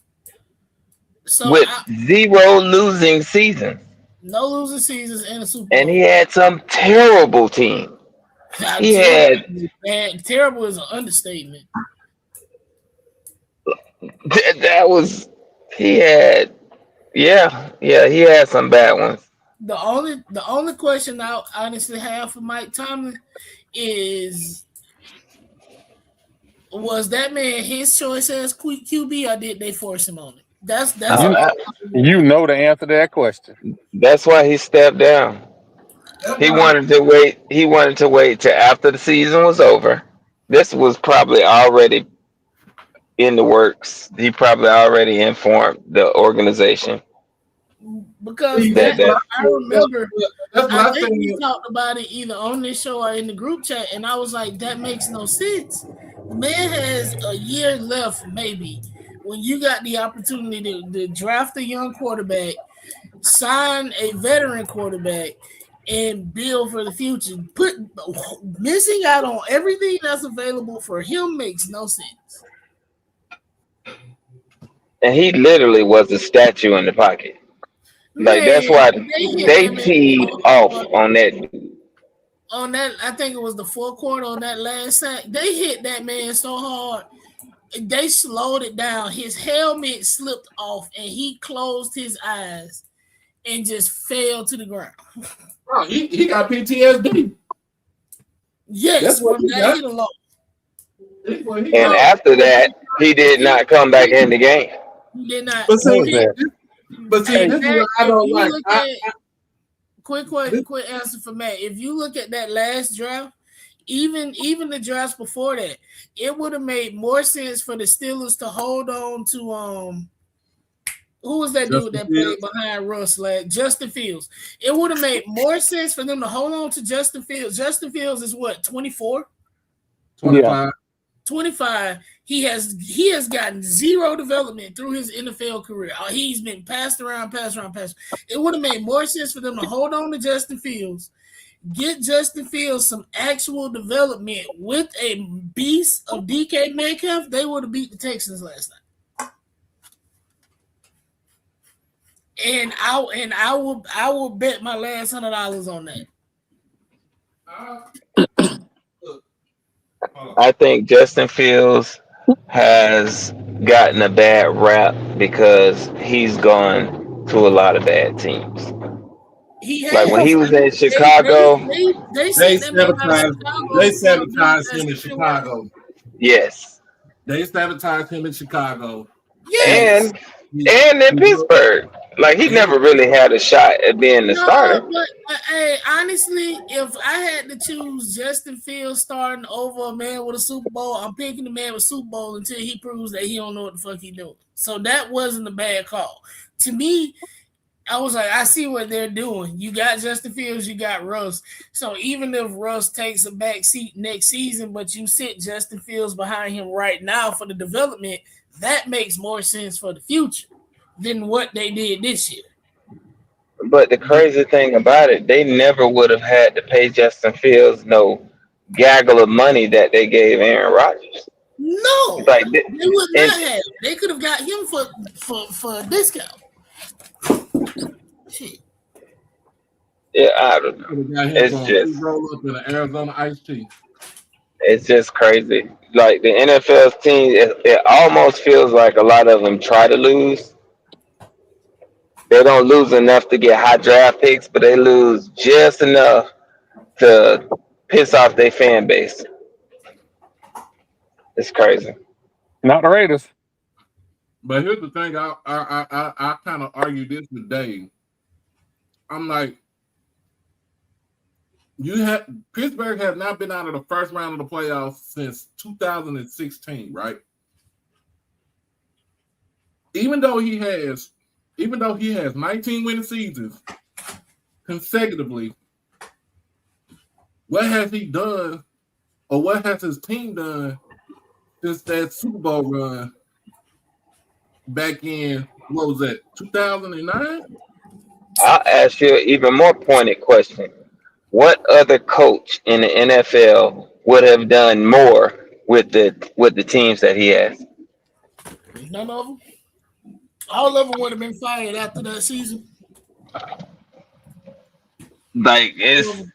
So with zero losing seasons, no losing seasons and a Super and he Bowl. had some terrible teams. He had Terrible is an understatement. that was he had he had some bad ones. The only question I honestly have for Mike Tomlin is, was that man his choice as QB, or did they force him on it? That's You, you know the answer to that question. That's why he stepped down. He wanted to wait. He wanted to wait till after the season was over. This was probably already in the works. He probably already informed the organization. because I remember I think we talked about it either on this show or in the group chat, and I was like, that makes no sense. The man has a year left, maybe, when you got the opportunity to draft a young quarterback, sign a veteran quarterback, and build for the future. Missing out on everything that's available for him makes no sense. And he literally was a statue in the pocket. Like that's why they teed off on that. On that, I think it was the fourth quarter on that last sack. They hit that man so hard, they slowed it down. His helmet slipped off, and he closed his eyes and just fell to the ground. Oh, he got PTSD. Yes, That's what from he that got. hit alone. And after that, he did not come back in the game. He did not. But see, But this is what I don't like. Quick answer for Matt. If you look at that last draft, even the drafts before that, it would have made more sense for the Steelers to hold on to who was that dude that played behind Russ? Like Justin Fields. It would have made more sense for them to hold on to Justin Fields. Justin Fields is what, 24? 25. 25. He has gotten zero development through his NFL career. He's been passed around. It would have made more sense for them to hold on to Justin Fields, get Justin Fields some actual development with a beast of DK Metcalf. They would have beat the Texans last night. And I will bet my last $100 on that. I think Justin Fields has gotten a bad rap because he's gone to a lot of bad teams. He has. Like when he was in Chicago, they sabotaged him in Chicago. Yes. They sabotaged him in Chicago. Yes. And in Pittsburgh. Like he never really had a shot at being the starter. But hey, honestly, if I had to choose Justin Fields starting over a man with a Super Bowl, I'm picking the man with Super Bowl until he proves that he don't know what the fuck he doing. So that wasn't a bad call. To me, I was like, I see what they're doing. You got Justin Fields, you got Russ. So even if Russ takes a back seat next season, but you sit Justin Fields behind him right now for the development, that makes more sense for the future than what they did this year. But the crazy thing about it, they never would have had to pay Justin Fields no gaggle of money that they gave Aaron Rodgers. No, like they would not have. They could have got him for a discount. Shit. Yeah, I don't know. It's just roll up in an Arizona iced tea. It's just crazy. Like the NFL's team, it almost feels like a lot of them try to lose. They don't lose enough to get high draft picks, but they lose just enough to piss off their fan base. It's crazy. Not the Raiders. But here's the thing: I kind of argue this with Dave. I'm like, Pittsburgh has not been out of the first round of the playoffs since 2016, right? Even though he has 19 winning seasons, consecutively, what has he done, or what has his team done since that Super Bowl run back in, what was that, 2009? I'll ask you an even more pointed question. What other coach in the NFL would have done more with the teams that he has? None of them. All of them would have been fired after that season. Like it's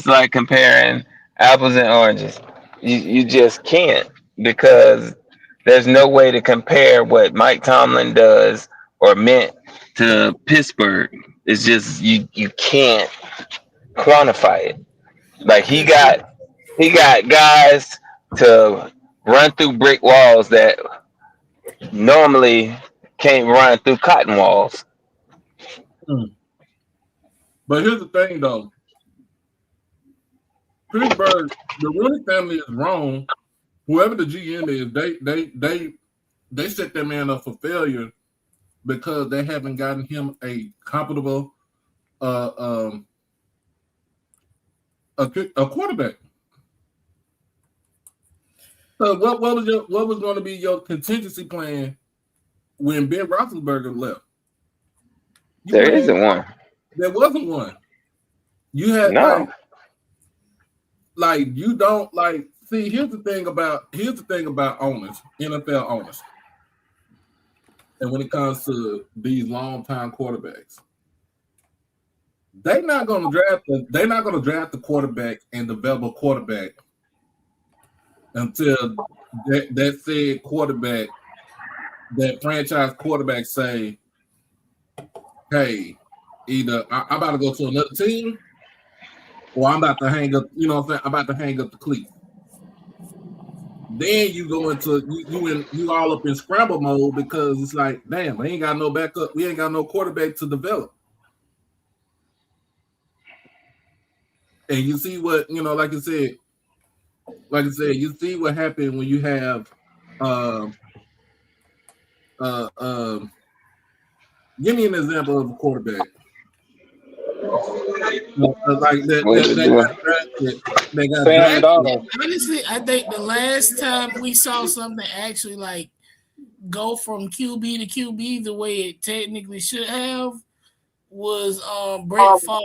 like comparing apples and oranges. You just can't, because there's no way to compare what Mike Tomlin does or meant to Pittsburgh. It's just you can't quantify it. Like he got guys to run through brick walls that normally can't run through cotton walls. But here's the thing, though. Pittsburgh, the Rooney family is wrong. Whoever the GM is, they set that man up for failure because they haven't gotten him a compatible a quarterback. So what was going to be your contingency plan when Ben Roethlisberger left? There isn't one. There wasn't one. You had like you don't like. See, here's the thing about owners, NFL owners, and when it comes to these long-time quarterbacks, they're not going to draft the quarterback and develop a quarterback until that said quarterback, that franchise quarterback, say, hey, either I'm about to go to another team, or I'm about to hang up, you know what I'm saying? I'm about to hang up the cleat. Then you go into you all up in scramble mode because it's like, damn, we ain't got no backup, we ain't got no quarterback to develop. And you see what, like I said, you see what happened when you have give me an example of a quarterback. Like they got drafted. Honestly, I think the last time we saw something actually like go from QB to QB the way it technically should have was Brett Favre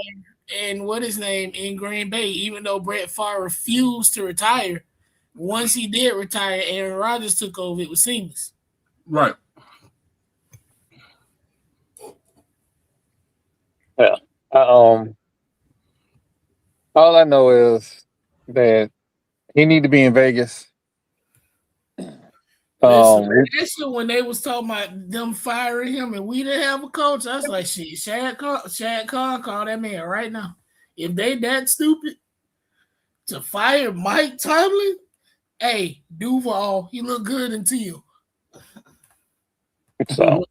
and what his name in Green Bay. Even though Brett Favre refused to retire, once he did retire, Aaron Rodgers took over. It was seamless. Right. Yeah. All I know is that he need to be in Vegas. Listen, when they was talking about them firing him and we didn't have a coach, I was like, shit, Shad Khan, call that man right now. If they that stupid to fire Mike Tomlin, hey, Duval, he look good until. So,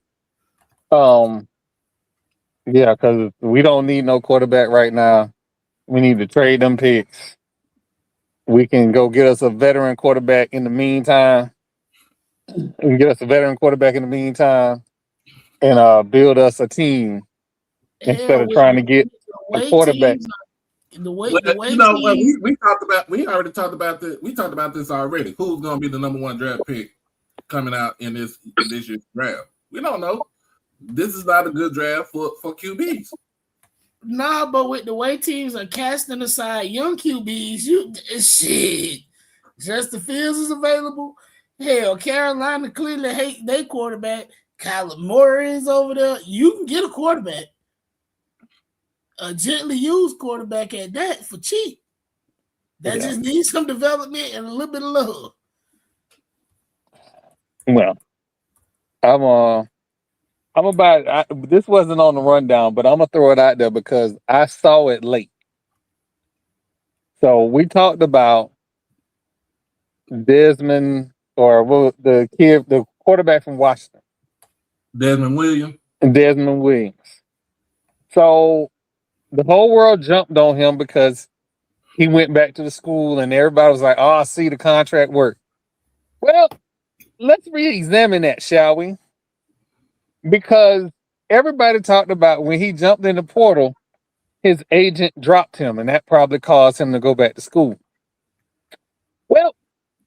yeah, because we don't need no quarterback right now. We need to trade them picks. We can go get us a veteran quarterback in the meantime. We can get us a veteran quarterback in the meantime and build us a team instead of trying to get a quarterback. We already talked about this already. Who's going to be the number one draft pick coming out in this year's draft? We don't know. This is not a good draft for QBs. Nah, but with the way teams are casting aside young QBs, shit. Justin Fields is available. Hell, Carolina clearly hate their quarterback. Kyler Murray is over there. You can get a quarterback. A gently used quarterback at that for cheap. That just needs some development and a little bit of love. Well, I'm about. This wasn't on the rundown, but I'm gonna throw it out there because I saw it late. So we talked about Desmond, or the quarterback from Washington, Desmond Williams. So the whole world jumped on him because he went back to the school, and everybody was like, "Oh, I see the contract work." Well, let's re-examine that, shall we? Because everybody talked about when he jumped in the portal, his agent dropped him, and that probably caused him to go back to school. Well,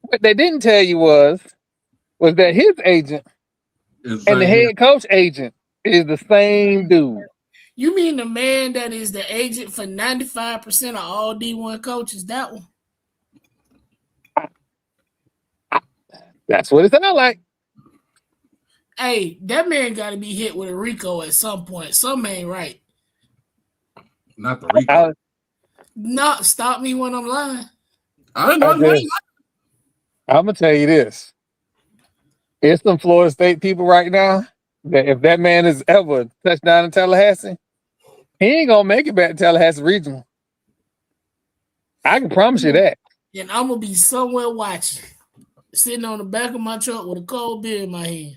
what they didn't tell you was that his agent and the head coach agent is the same dude. You mean the man that is the agent for 95% of all D1 coaches? That one? That's what it sounded like. Hey, that man got to be hit with a RICO at some point. Something ain't right. Not the RICO. Not stop me when I'm lying. I'm gonna tell you this. It's some Florida State people right now that if that man is ever touchdown in Tallahassee, he ain't gonna make it back to Tallahassee Regional. I can promise you that. And I'm gonna be somewhere watching, sitting on the back of my truck with a cold beer in my hand.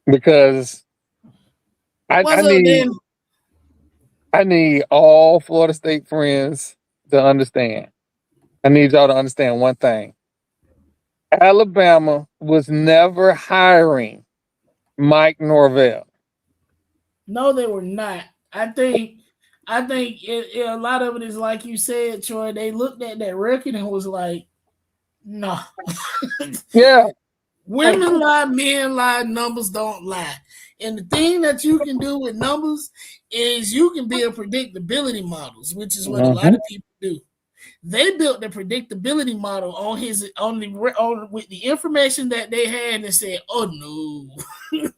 Because I need all Florida State friends to understand. I need y'all to understand one thing. Alabama was never hiring Mike Norvell. No, they were not. I think a lot of it is like you said, Troy. They looked at that record and was like, "No." Yeah. Women lie, men lie, numbers don't lie. And the thing that you can do with numbers is you can build predictability models, which is what a lot of people do. They built the predictability model with the information that they had and said, "Oh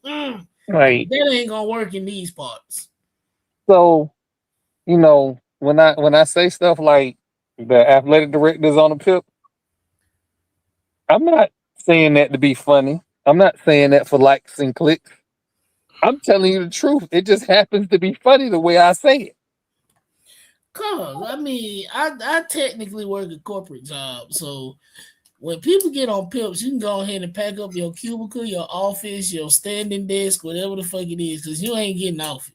no, Right. that ain't gonna work in these parts." So, when I say stuff like the athletic directors on the PIP, I'm not saying that to be funny. I'm not saying that for likes and clicks. I'm telling you the truth. It just happens to be funny the way I say it. Cause I technically work a corporate job, so when people get on PIPs, you can go ahead and pack up your cubicle, your office, your standing desk, whatever the fuck it is, because you ain't getting off it.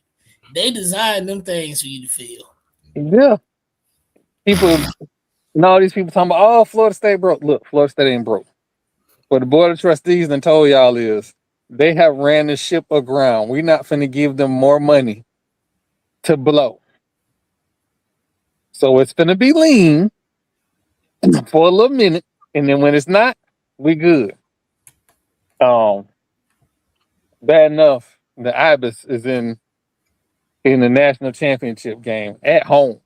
They design them things for you to feel. Yeah. All these people talking about, oh, Florida State broke. Look, Florida State ain't broke. What the Board of Trustees done told y'all is they have ran the ship aground. We're not finna give them more money to blow. So it's finna be lean for a little minute, and then when it's not, we good. Bad enough the Ibis is in the national championship game at home.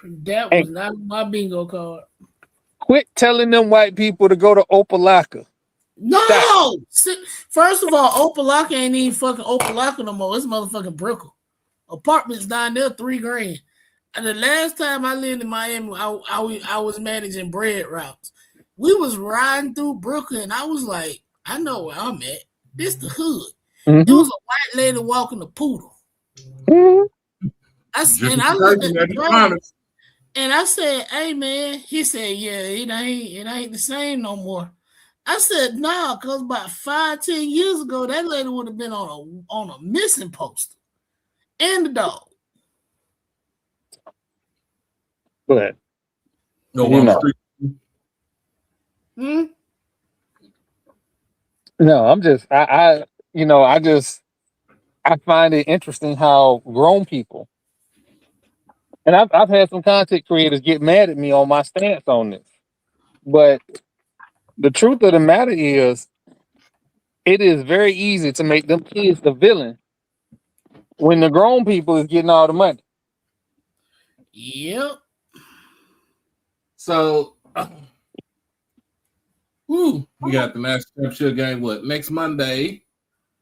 That was not my bingo card. Quit telling them white people to go to Opelika. No! First of all, Opelika ain't even fucking Opelika no more. It's motherfucking Brooklyn. Apartments down there, $3,000. And the last time I lived in Miami, I was managing bread routes. We was riding through Brooklyn. I was like, I know where I'm at. This the hood. Mm-hmm. There was a white lady walking a poodle. Mm-hmm. I looked at the driver, and I said, "Hey man," he said, "Yeah, it ain't the same no more." I said, "Nah," because about 5-10 years ago, that lady would have been on a missing poster and the dog. But No, no, I'm just I find it interesting how grown people, and I've had some content creators get mad at me on my stance on this, but the truth of the matter is, it is very easy to make them kids the villain when the grown people is getting all the money. Yep. So, we got the national championship game. Next Monday?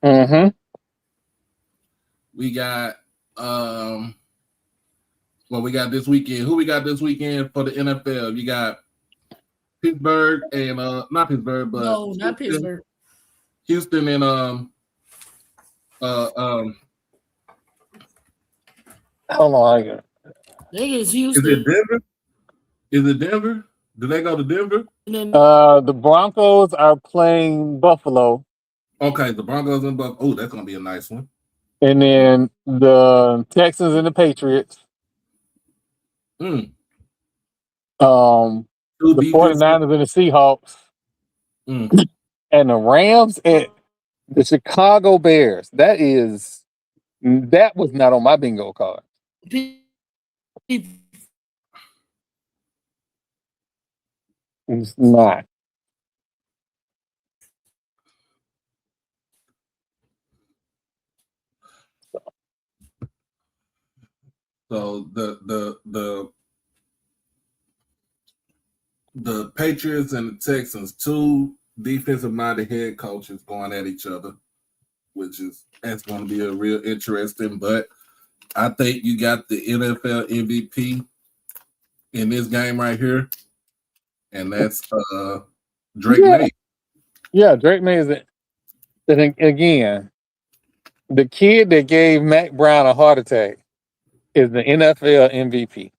Mm-hmm. We got we got this weekend. Who we got this weekend for the NFL? You got Pittsburgh and not Pittsburgh, but no, not Pittsburgh. Houston and Hold on, I got it. It's Houston. Is it Denver? Do they go to Denver? The Broncos are playing Buffalo. Okay, the Broncos and Buffalo. Oh, that's gonna be a nice one. And then the Texans and the Patriots. The 49ers and the Seahawks. And the Rams at The Chicago Bears. That was not on my bingo card. It's not. So the Patriots and the Texans, two defensive-minded head coaches going at each other, that's going to be a real interesting. But I think you got the NFL MVP in this game right here, and that's Drake May. Yeah, Drake May is it. And again, the kid that gave Mac Brown a heart attack is the NFL MVP.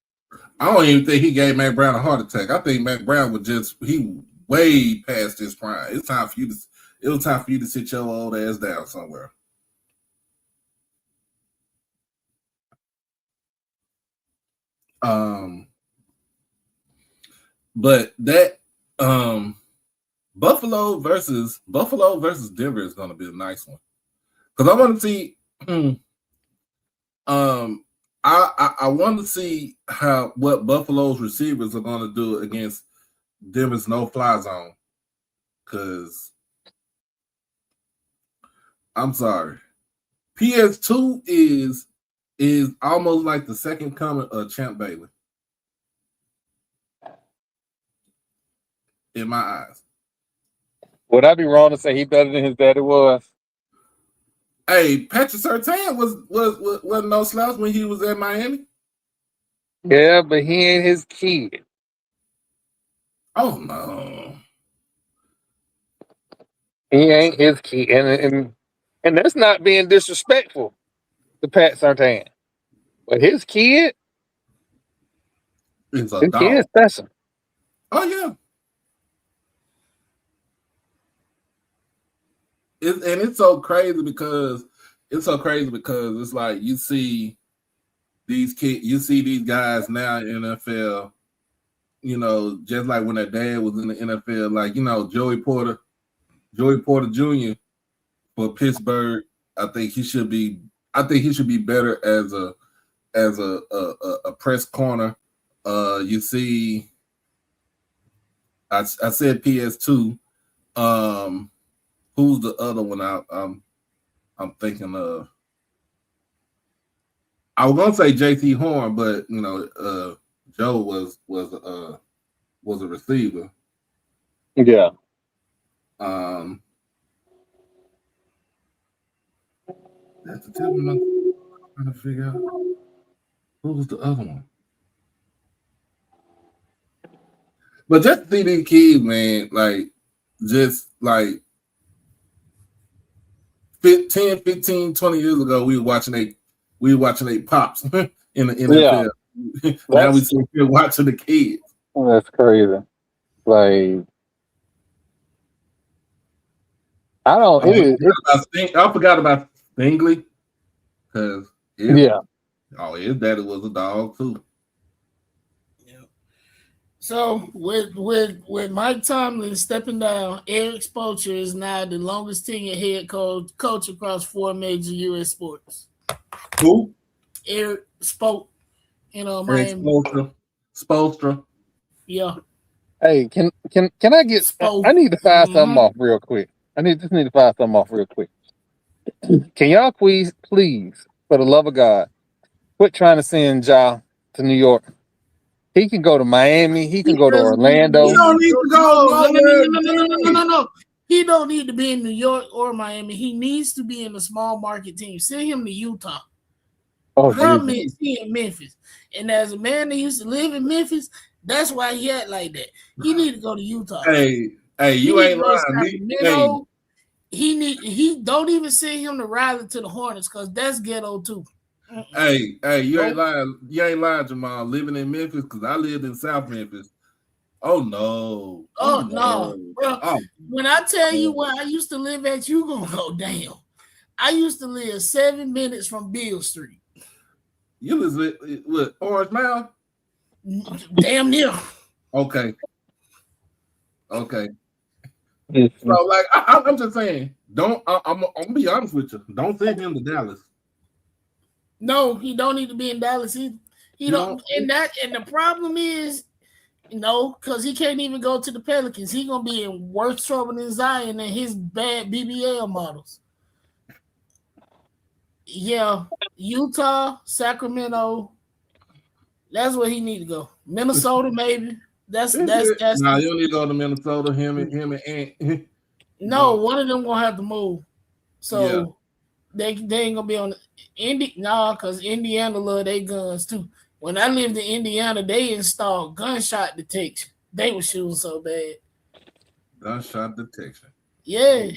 I don't even think he gave Mac Brown a heart attack. I think Mac Brown he way past his prime. It was time for you to sit your old ass down somewhere. But that Buffalo versus Denver is going to be a nice one, because I want to see. I want to see what Buffalo's receivers are going to do against Denver's no-fly zone. Because I'm sorry, PS2 is almost like the second coming of Champ Bailey in my eyes. Would I be wrong to say he better than his daddy was? Hey, Patrick Surtain wasn't no slouch when he was at Miami. Yeah, but he ain't his kid. Oh no, he ain't his kid, and that's not being disrespectful to Pat Surtain, but his kid is a his dog. kid is special. Oh yeah. It's so crazy because it's like you see these guys now in NFL, just like when their dad was in the NFL, like Joey Porter Jr. for Pittsburgh. I think he should be better as a press corner. You see, I said PS2. Who's the other one I'm thinking of? I was gonna say JT Horn, but Joe was a receiver. Yeah. That's the tip of my trying to figure out who was the other one. But just to see these kids, man, like 10, 15, 20 years ago, we were watching they pops in the NFL. Yeah. Now we see here watching the kids. That's crazy. Like I don't. I forgot about Stingley because his daddy was a dog too. So with Mike Tomlin stepping down, Eric Spoelstra is now the longest tenured head coach across 4 major U.S. sports. Who? Eric Spoelstra. Miami. Spoelstra. Yeah. Hey, can I get? I need to fire something off real quick. Just need to fire something off real quick. Can y'all please, for the love of God, quit trying to send Ja to New York? He can go to Miami. He can go to Orlando. He don't need to go. No. He don't need to be in New York or Miami. He needs to be in a small market team. Send him to Utah. Is he in Memphis? And as a man that used to live in Memphis, that's why he had like that. He need to go to Utah. Hey, you ain't lying. He don't even send him to Rattler to the Hornets because that's ghetto too. Hey, you ain't lying. You ain't lying, Jamal. Living in Memphis, because I lived in South Memphis. Oh no. Bro. When I tell you where I used to live at, you gonna go down. I used to live 7 minutes from Beale Street. You live with Orange Mound? Damn near. Okay. So like I'm just saying, I'm gonna be honest with you. Don't send him to Dallas. No, he don't need to be in Dallas either. He don't. And the problem is, because he can't even go to the Pelicans. He gonna be in worse trouble than Zion and his bad BBL models. Yeah, Utah, Sacramento. That's where he need to go. Minnesota, maybe. That's. No, you don't need to go to Minnesota. Him and Ant. No, one of them gonna have to move. So they ain't gonna be on because Indiana love their guns too. When I lived in Indiana, they installed gunshot detection. They were shooting so bad. Gunshot detection. Yeah.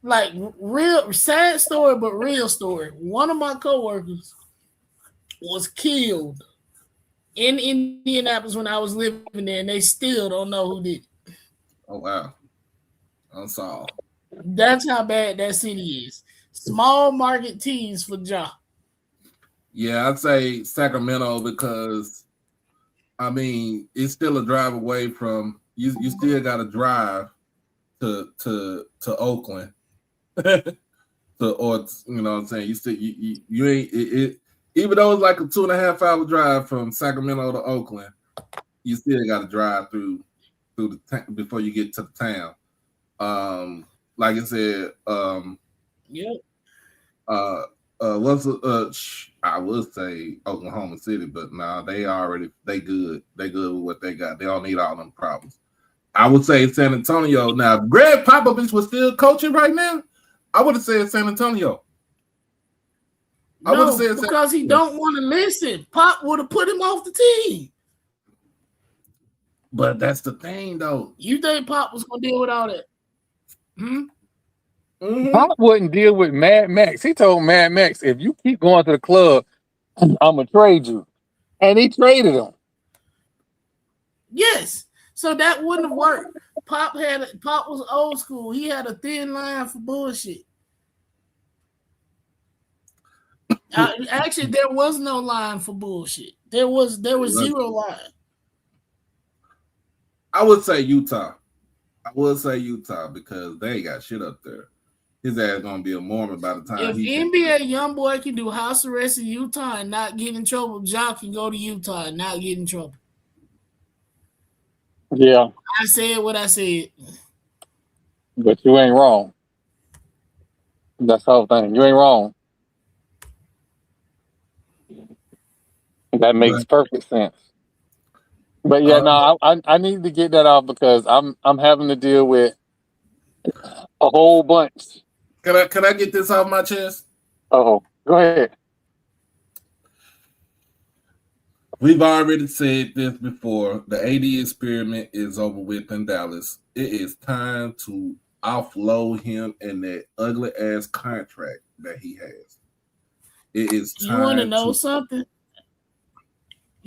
Like real sad story, but real story. One of my coworkers was killed in Indianapolis when I was living there, and they still don't know who did it. Oh wow. Unsolved. That's how bad that city is. Small market teams for Ja. Yeah, I'd say Sacramento because it's still a drive away from you still gotta drive to Oakland. Or you know what I'm saying? You ain't it even though it's like a 2.5 hour drive from Sacramento to Oakland, you still gotta drive through the before you get to the town. Like I said, I would say Oklahoma City, but nah, they good. They good with what they got. They don't need all them problems. I would say San Antonio. Now, if Greg Popovich was still coaching right now, I would have said San Antonio. Because he don't want to listen. Pop would have put him off the team. But that's the thing, though. You think Pop was gonna deal with all that? Mm-hmm. Pop wouldn't deal with Mad Max. He told Mad Max, if you keep going to the club, I'm gonna trade you. And he traded him. Yes. So that wouldn't have worked. Pop was old school. He had a thin line for bullshit. Actually, there was no line for bullshit. There was zero line. I would say Utah. Because they ain't got shit up there. His ass gonna be a Mormon by the time. If NBA young boy can do house arrest in Utah and not get in trouble, Ja can go to Utah and not get in trouble. Yeah. I said what I said. But you ain't wrong. That's the whole thing. You ain't wrong. That makes perfect sense. But yeah, I need to get that off because I'm having to deal with a whole bunch. Can I get this off my chest? Oh, go ahead. We've already said this before. The AD experiment is over with in Dallas. It is time to offload him and that ugly ass contract that he has. It is time. You want to know something?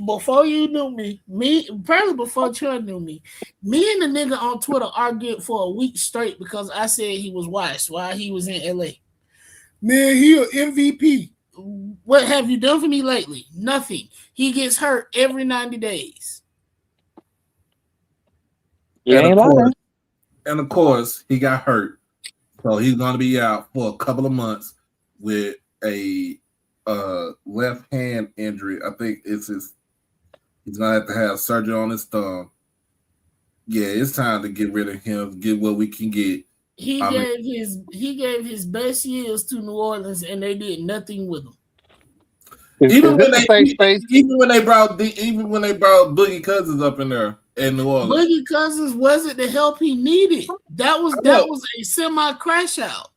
Before you knew me, probably before Trey knew me and the nigga on Twitter argued for a week straight because I said he was washed while he was in LA. Man, he an MVP. What have you done for me lately? Nothing. He gets hurt every 90 days. Yeah, and of course, he got hurt. So he's going to be out for a couple of months with a left hand injury. I think he's going to have surgery on his thumb. Yeah, it's time to get rid of him, get what we can get. He gave his best years to New Orleans, and they did nothing with him. Even when they brought Boogie Cousins up in there in New Orleans, Boogie Cousins wasn't the help he needed. That was a semi crash out.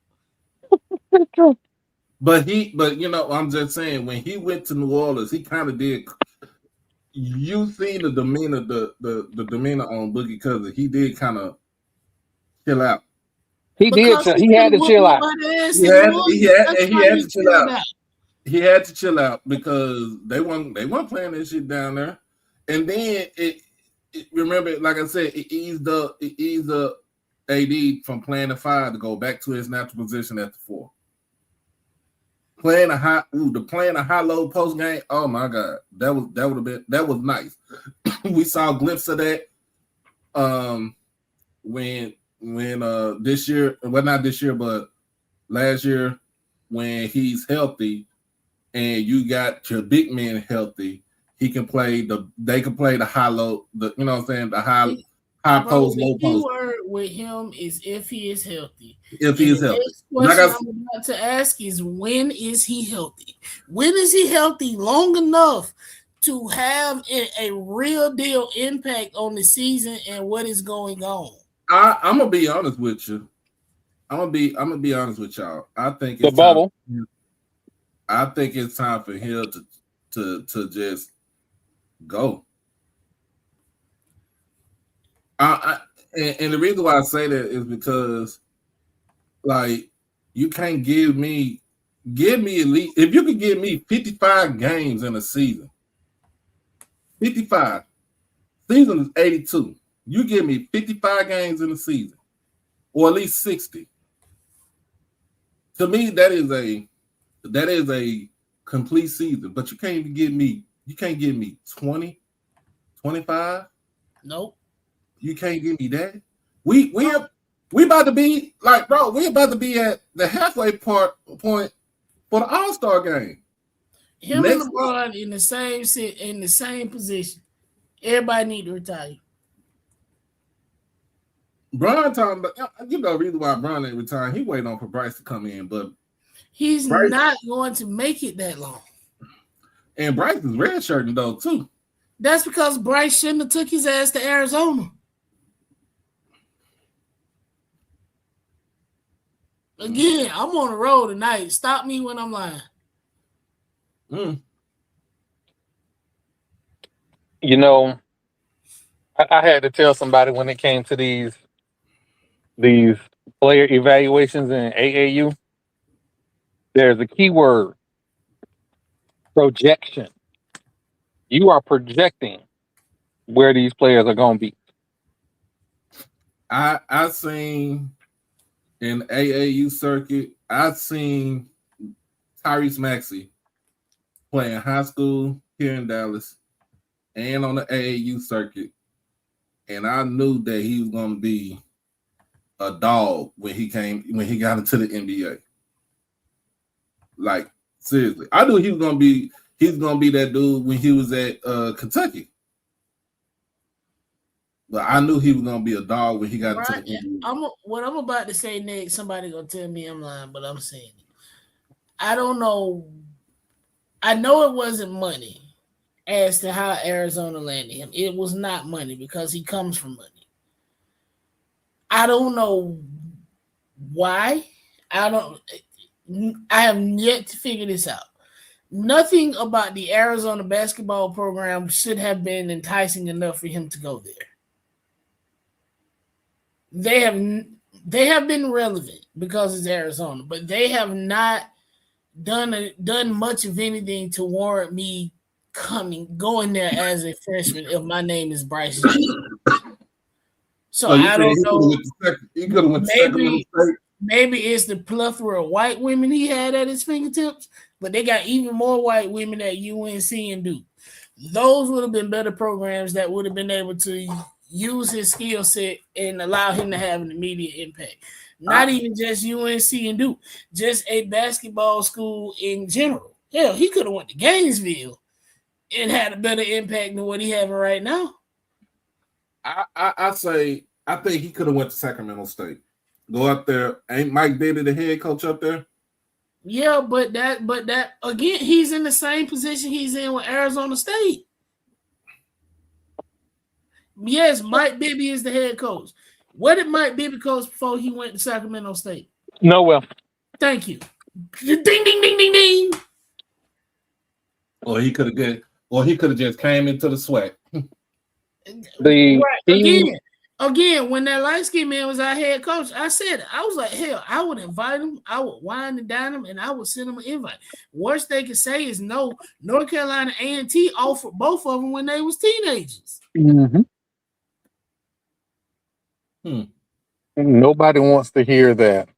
But I'm just saying when he went to New Orleans, he kind of did. You seen the demeanor, the demeanor on Boogie Cousins. He did kind of chill out. He had to chill out. He had to chill out. He had to chill out because they weren't playing that shit down there. And then remember, like I said, it eased the AD from playing the 5 to go back to his natural position at the 4. Playing a high-low post game. Oh my God, that was nice. We saw a glimpse of that when this year, well, not this year, but last year, when he's healthy and you got your big men healthy, they can play the high low, you know what I'm saying, the high post, low The key post. word with him is if he is healthy. If he is healthy. Next question I'm about to ask is, when is he healthy? When is he healthy long enough to have a real deal impact on the season and what is going on? I'm gonna be honest with you. I'm gonna be honest with y'all. I think it's The bubble. I think it's time for him to just go. And the reason why I say that is because, like, you can't give me at least, if you could give me 55 games in a season, 55. Season is 82. You give me 55 games in a season, or at least 60. To me, that is a complete season. But you can't even give me 20, 25. Nope. You can't give me that. We about to be like, bro, we about to be at the halfway point for the All-Star game. Him and LeBron in the same position. Everybody need to retire. Bron talking about, the reason why Bron ain't retiring, he waiting on for Bryce to come in, but he's not going to make it that long. And Bryce is redshirting though too. That's because Bryce shouldn't have took his ass to Arizona. Again, I'm on the road tonight. Stop me when I'm lying. You know, I had to tell somebody when it came to these player evaluations in AAU, there's a key word: projection. You are projecting where these players are going to be. I seen in AAU circuit, I seen Tyrese Maxey playing high school here in Dallas and on the AAU circuit, and I knew that he was going to be a dog when he got into the NBA. Like, seriously, I knew he's gonna be that dude when he was at Kentucky. But I knew he was gonna be a dog when he got into the NBA. What I'm about to say next, somebody gonna tell me I'm lying, but I'm saying it. I don't know. I know it wasn't money as to how Arizona landed him. It was not money because he comes from money. I don't know why. I have yet to figure this out. Nothing about the Arizona basketball program should have been enticing enough for him to go there. They have been relevant because it's Arizona, but they have not done much of anything to warrant me going there as a freshman if my name is Bryce. So I don't know. Maybe it's the plethora of white women he had at his fingertips, but they got even more white women at UNC and Duke. Those would have been better programs that would have been able to use his skill set and allow him to have an immediate impact. Not even just UNC and Duke, just a basketball school in general. Hell, he could have went to Gainesville and had a better impact than what he having right now. I think he could have went to Sacramento State. Go up there. Ain't Mike Bibby the head coach up there? Yeah, but that again, he's in the same position he's in with Arizona State. Yes, Mike Bibby is the head coach. What did Mike Bibby coach before he went to Sacramento State? Nowhere. Thank you. Ding, ding, ding, ding, ding. Or he could have just came into the SWAC. Again, when that light-skinned man was our head coach, I said it. I was like, hell, I would invite him, I would wine and dine him, and I would send him an invite. Worst they could say is no. North Carolina A&T offered both of them when they was teenagers. Nobody wants to hear that.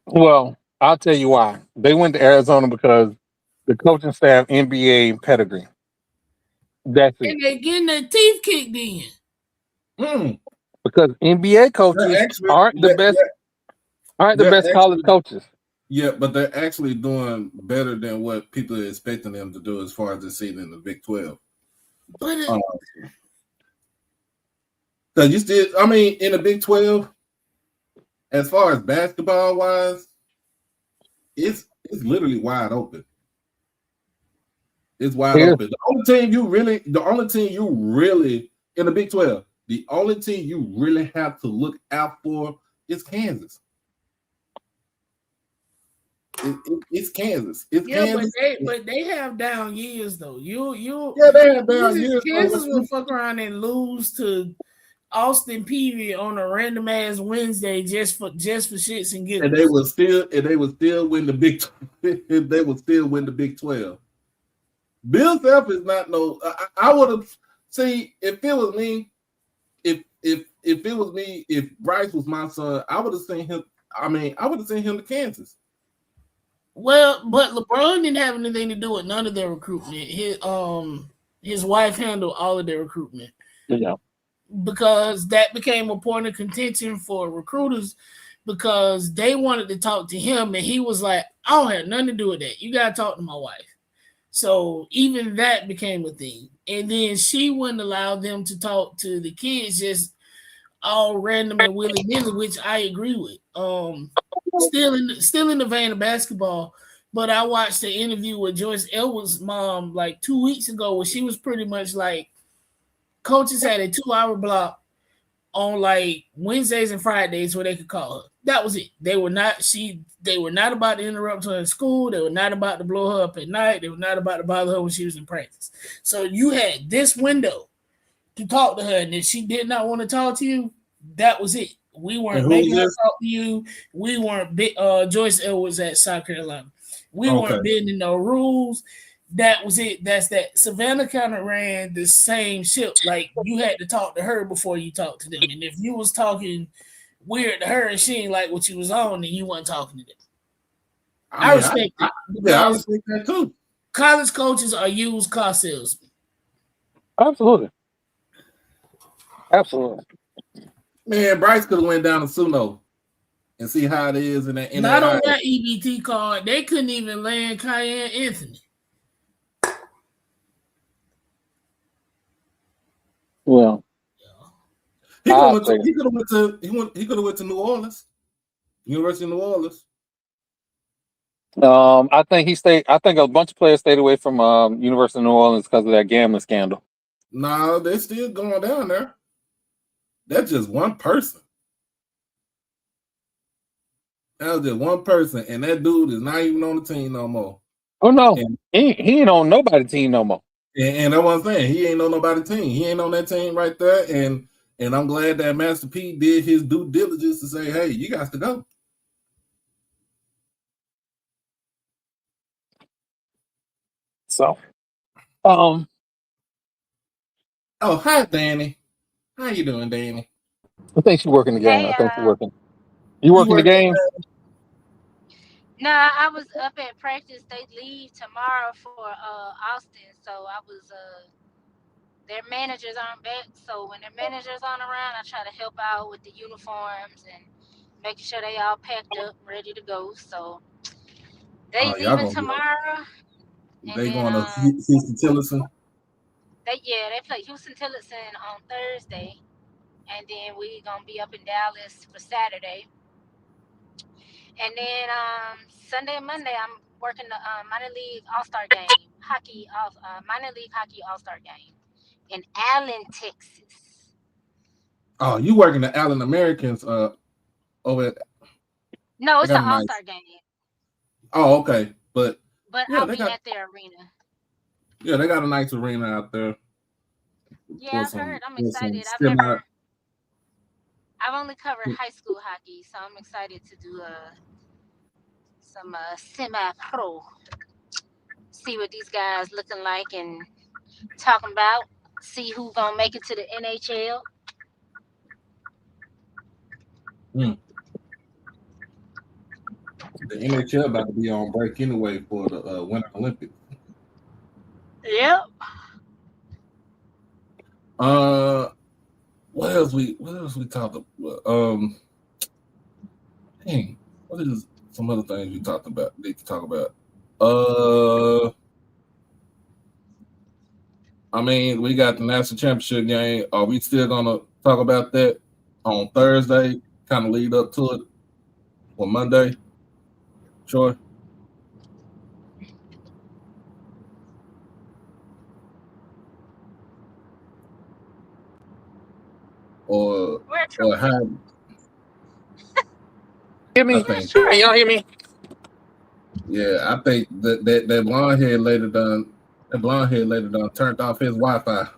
Well, I'll tell you why. They went to Arizona because the coaching staff NBA pedigree. That's it. And they getting their teeth kicked in. because NBA coaches aren't the best college coaches. Yeah, but they're actually doing better than what people are expecting them to do as far as the season in the Big 12. But Because you still, I mean, in the Big 12, as far as basketball wise, it's literally wide open. It's wide open. The only team you really in the Big 12, the only team you really have to look out for is Kansas. It's Kansas. It's Kansas. But they have down years though. They have down years. Kansas will fuck around and lose to Austin Peay on a random ass Wednesday just for shits and giggles. And they will still win the Big. They will still win the Big 12. Bill Self is not no. I would have see if it was me. If it was me, if Bryce was my son, I would have seen him. I mean, I would have seen him to Kansas. Well, but LeBron didn't have anything to do with none of their recruitment. His wife handled all of their recruitment. Yeah. Because that became a point of contention for recruiters because they wanted to talk to him and he was like, I don't have nothing to do with that. You gotta talk to my wife. So even that became a thing. And then she wouldn't allow them to talk to the kids just all random and willy-nilly, which I agree with. Still in the vein of basketball, but I watched the interview with Joyce Elwood's mom like 2 weeks ago where she was pretty much like, coaches had a 2-hour block on like Wednesdays and Fridays where they could call her. That was it. They were not about to interrupt her in school. They were not about to blow her up at night. They were not about to bother her when she was in practice. So you had this window to talk to her, and if she did not want to talk to you, that was it. We weren't making her talk to you. We weren't Joyce Elwood's at South Carolina. We weren't bending no rules. That was it. That's that. Savannah kind of ran the same ship. Like you had to talk to her before you talked to them. And if you was talking weird to her and she ain't like what you was on, then you wasn't talking to them. I respect it. Yeah, I respect that too. College coaches are used car salesmen. Absolutely. Absolutely. Man, Bryce could have went down to Suno and see how it is in that. Not on that EBT card. They couldn't even land Cayenne Anthony. Well, he could have went to New Orleans, University of New Orleans. I think a bunch of players stayed away from University of New Orleans because of that gambling scandal. No, they're still going down there. That's just one person. That was just one person, and that dude is not even on the team no more. Oh no, he ain't on nobody's team no more. And that's what I'm saying. He ain't on nobody's team. He ain't on that team right there. And I'm glad that Master P did his due diligence to say, hey, you got to go. So, oh, hi, Danny. How you doing, Danny? I think she's working the game. I think she's working. You working the game? No, I was up at practice. They leave tomorrow for Austin, so I was their managers aren't back. So when their managers aren't around, I try to help out with the uniforms and making sure they all packed up, ready to go. So they leaving tomorrow. They going to Houston Tillotson? They play Houston Tillotson on Thursday, and then we gonna be up in Dallas for Saturday. And then Sunday and Monday, I'm working the minor league all-star game, minor league hockey all-star game in Allen, Texas. Oh, you working the Allen Americans over at? No, it's an all-star game. Oh, okay, but I'll be at their arena. Yeah, they got a nice arena out there. Yeah, I've heard. I'm excited. I've only covered high school hockey, so I'm excited to do some semi-pro. See what these guys looking like and talking about. See who's gonna make it to the NHL. The NHL about to be on break anyway for the Winter Olympics. Yep. Well, else we talked about? Dang, what is some other things we talked about? Need to talk about. I mean, we got the national championship game. Are we still gonna talk about that on Thursday? Kind of lead up to it on Monday. Sure. Or how? Hear me? I think. Can y'all hear me? Yeah, I think that blonde head later done. That blonde head later done turned off his Wi-Fi.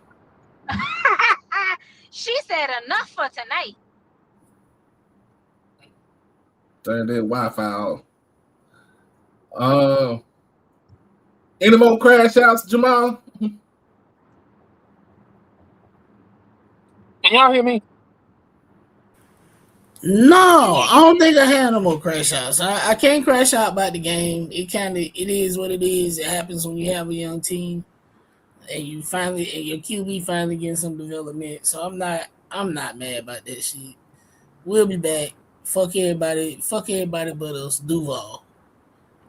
She said enough for tonight. Turned that Wi-Fi off. Any more crash outs, Jamal? Can y'all hear me? No, I don't think I had no more crash outs. I can't crash out about the game. It is what it is. It happens when you have a young team and your QB finally getting some development. So I'm not mad about that shit. We'll be back. Fuck everybody but us. Duval.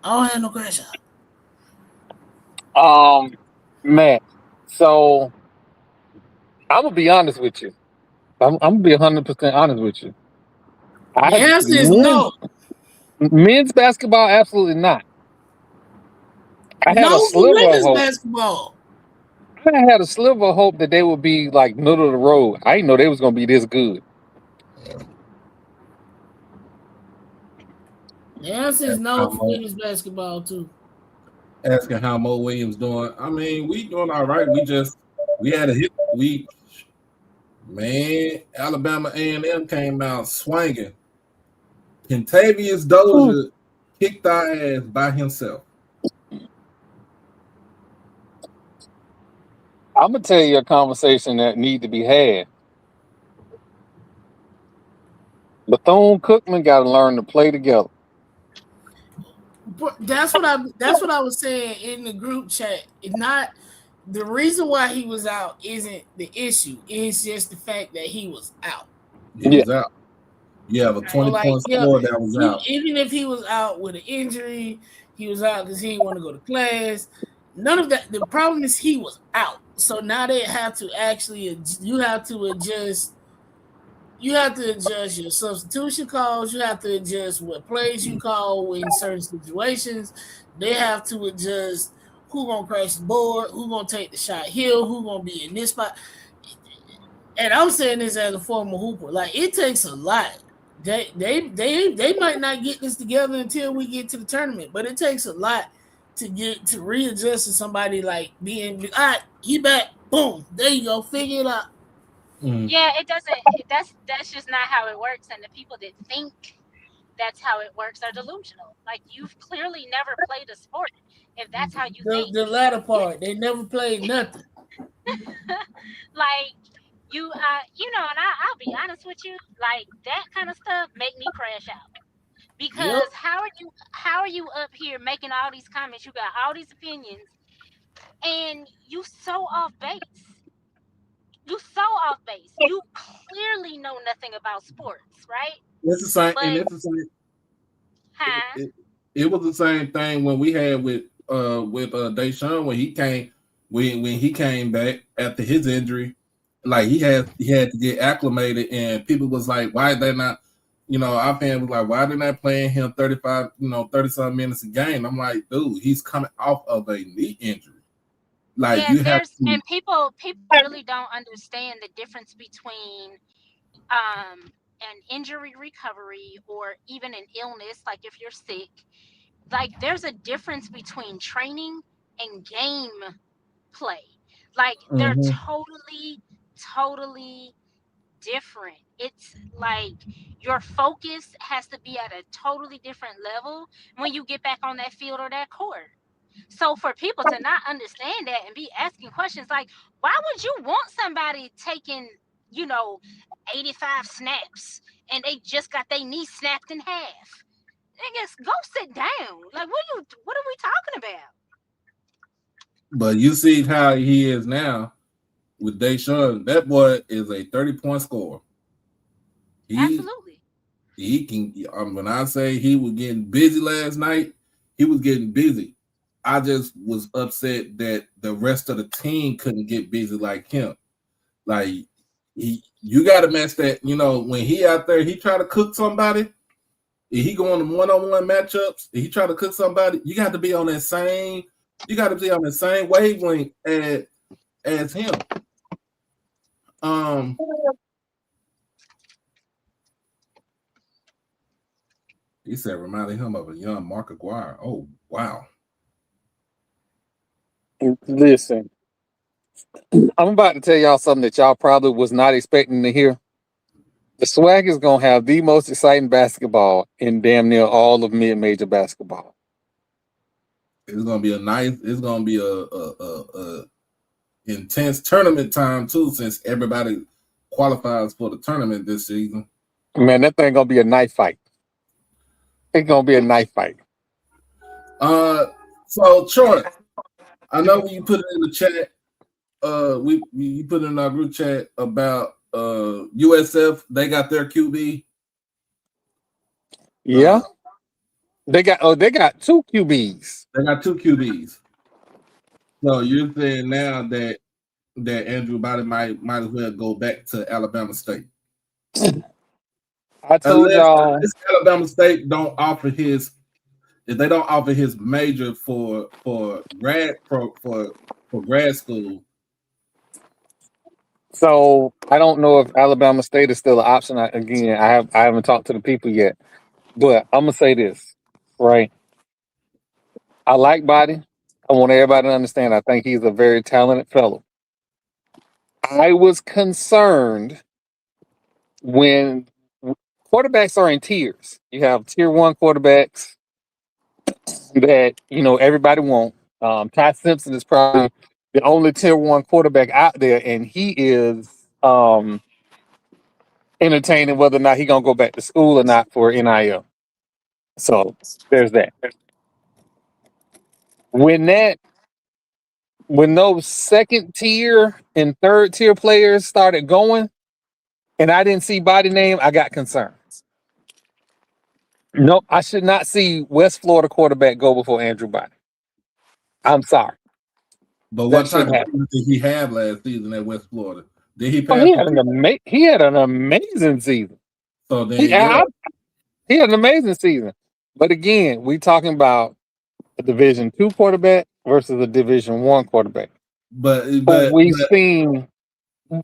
I don't have no crash out. Man. So I'm gonna be honest with you. I'm gonna be 100% honest with you. The answer is no. Men's basketball, absolutely not. I had a sliver of hope. Basketball. I had a sliver of hope that they would be like middle of the road. I didn't know they was gonna be this good. The answer is no for women's basketball too. Asking how Mo Williams doing. I mean, we doing all right. We had a hit week. Man, Alabama A&M came out swinging. Kentavious Dozier kicked our ass by himself. I'm gonna tell you a conversation that need to be had. Bethune-Cookman got to learn to play together. But that's what I was saying in the group chat. It's not the reason why he was out isn't the issue. It's just the fact that he was out. He was out. Yeah, the 20-point score that was out. Even if he was out with an injury, he was out because he didn't want to go to class. None of that. The problem is he was out. So now they have to you have to adjust your substitution calls. You have to adjust what plays you call in certain situations. They have to adjust who gonna crash the board, who gonna take the shot here, who gonna be in this spot. And I'm saying this as a former hooper. Like, it takes a lot. They might not get this together until we get to the tournament, but it takes a lot to readjust to somebody like being all right, he back, boom, there you go, figure it out. Yeah, it doesn't. That's just not how it works. And the people that think that's how it works are delusional. Like, you've clearly never played a sport if that's how you think. The latter part, they never played nothing. Like, you know, and I'll be honest with you, like, that kind of stuff make me crash out. Because how are you up here making all these comments? You got all these opinions, and you so off base. You so off base. You clearly know nothing about sports, right? It's the same. And it's the same. Huh? It was the same thing when we had with Deshaun when he came back after his injury. Like, he had to get acclimated, and people was like, why they not? You know, our fan was like, why are they not playing him 30-some minutes a game? I'm like, dude, he's coming off of a knee injury. Like, and people really don't understand the difference between an injury recovery or even an illness. Like, if you're sick, like, there's a difference between training and game play. Like, they're totally different. It's like your focus has to be at a totally different level when you get back on that field or that court. So for people to not understand that and be asking questions like, why would you want somebody taking, 85 snaps and they just got their knee snapped in half? Niggas, go sit down. Like, what are we talking about? But you see how he is now. with Deshaun, that boy is a 30-point scorer. Absolutely. He can. When I say he was getting busy last night, he was getting busy. I just was upset that the rest of the team couldn't get busy like him. Like you got to match that. You know, when he out there, he try to cook somebody. If he going to one-on-one matchups, if he try to cook somebody, you got to be on that same. You got to be on the same wavelength as him. He said, reminding him of a young Mark Aguirre. Oh, wow. Listen, I'm about to tell y'all something that y'all probably was not expecting to hear. The SWAC is going to have the most exciting basketball in damn near all of mid-major basketball. It's going to be it's going to be a intense tournament time too, since everybody qualifies for the tournament this season. Man, that thing going to be a knife fight. It's going to be a knife fight. So Troy, I know you put it in the chat. You put it in our group chat about USF. They got their QB. Yeah, they got two QBs. They got two QBs. So you're saying now that Andrew Body might as well go back to Alabama State. I told y'all, this Alabama State don't offer his. If they don't offer his major for grad school. So I don't know if Alabama State is still an option. I haven't talked to the people yet, but I'm gonna say this, right? I like Body. I want everybody to understand. I think he's a very talented fellow. I was concerned when quarterbacks are in tiers. You have tier 1 quarterbacks that everybody wants. Ty Simpson is probably the only tier 1 quarterback out there, and he is entertaining whether or not he's gonna go back to school or not for NIL. So there's that. When those second tier and third tier players started going, and I didn't see Body name, I got concerned. No, I should not see West Florida quarterback go before Andrew Body. I'm sorry. But what type of season did he have last season at West Florida? Did he pass? He had an amazing season. So then he had an amazing season. But again, we talking about a Division II quarterback versus a Division I quarterback. But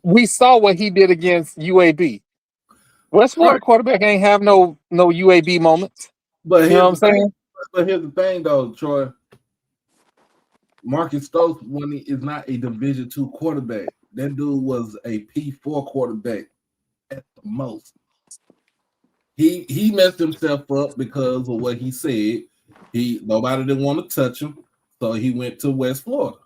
we saw what he did against UAB. West Florida quarterback ain't have no UAB moments. But you know what I'm saying? But here's the thing, though, Troy. Marcus Stokes is not a Division II quarterback. That dude was a P4 quarterback at the most. He messed himself up because of what he said. Nobody didn't want to touch him, so he went to West Florida.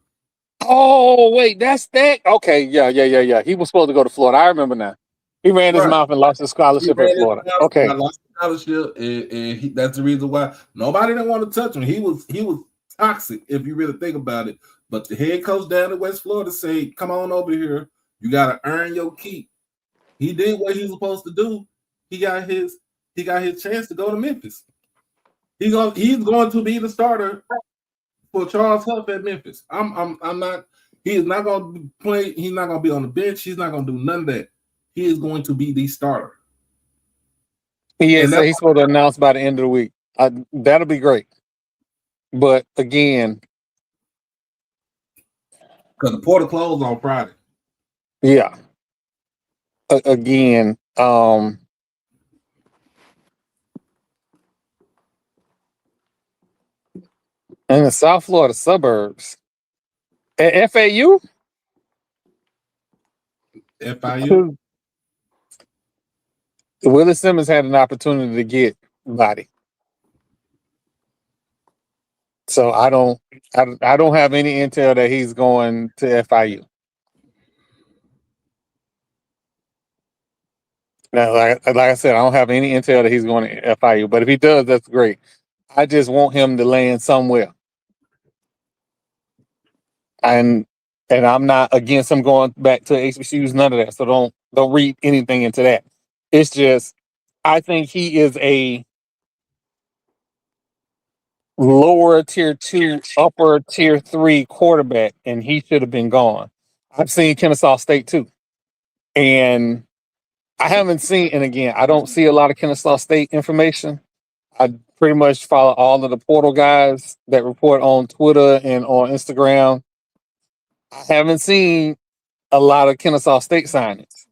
Oh, wait, that's that. Okay, yeah. He was supposed to go to Florida. I remember now. He ran his mouth and lost his scholarship in Florida. Okay, lost his scholarship, and that's the reason why nobody didn't want to touch him. He was toxic if you really think about it. But the head coach down in West Florida said, "Come on over here. You got to earn your keep." He did what he was supposed to do. He got his chance to go to Memphis. He's going to be the starter for Charles Huff at Memphis. I'm not. He is not going to play. He's not going to be on the bench. He's not going to do none of that. He is going to be the starter. He's supposed to announce by the end of the week. That'll be great. But again, because the portal closed on Friday. Yeah. Again, in the South Florida suburbs, at FAU. Willie Simmons had an opportunity to get Body. So I don't have any intel that he's going to FIU. Now, like I said, I don't have any intel that he's going to FIU. But if he does, that's great. I just want him to land somewhere. And And I'm not against him going back to HBCUs, none of that. So don't read anything into that. It's just I think he is a lower tier 2, upper tier 3 quarterback, and he should have been gone. I've seen Kennesaw State too. And I haven't seen, and again, I don't see a lot of Kennesaw State information. I pretty much follow all of the portal guys that report on Twitter and on Instagram. I haven't seen a lot of Kennesaw State signings.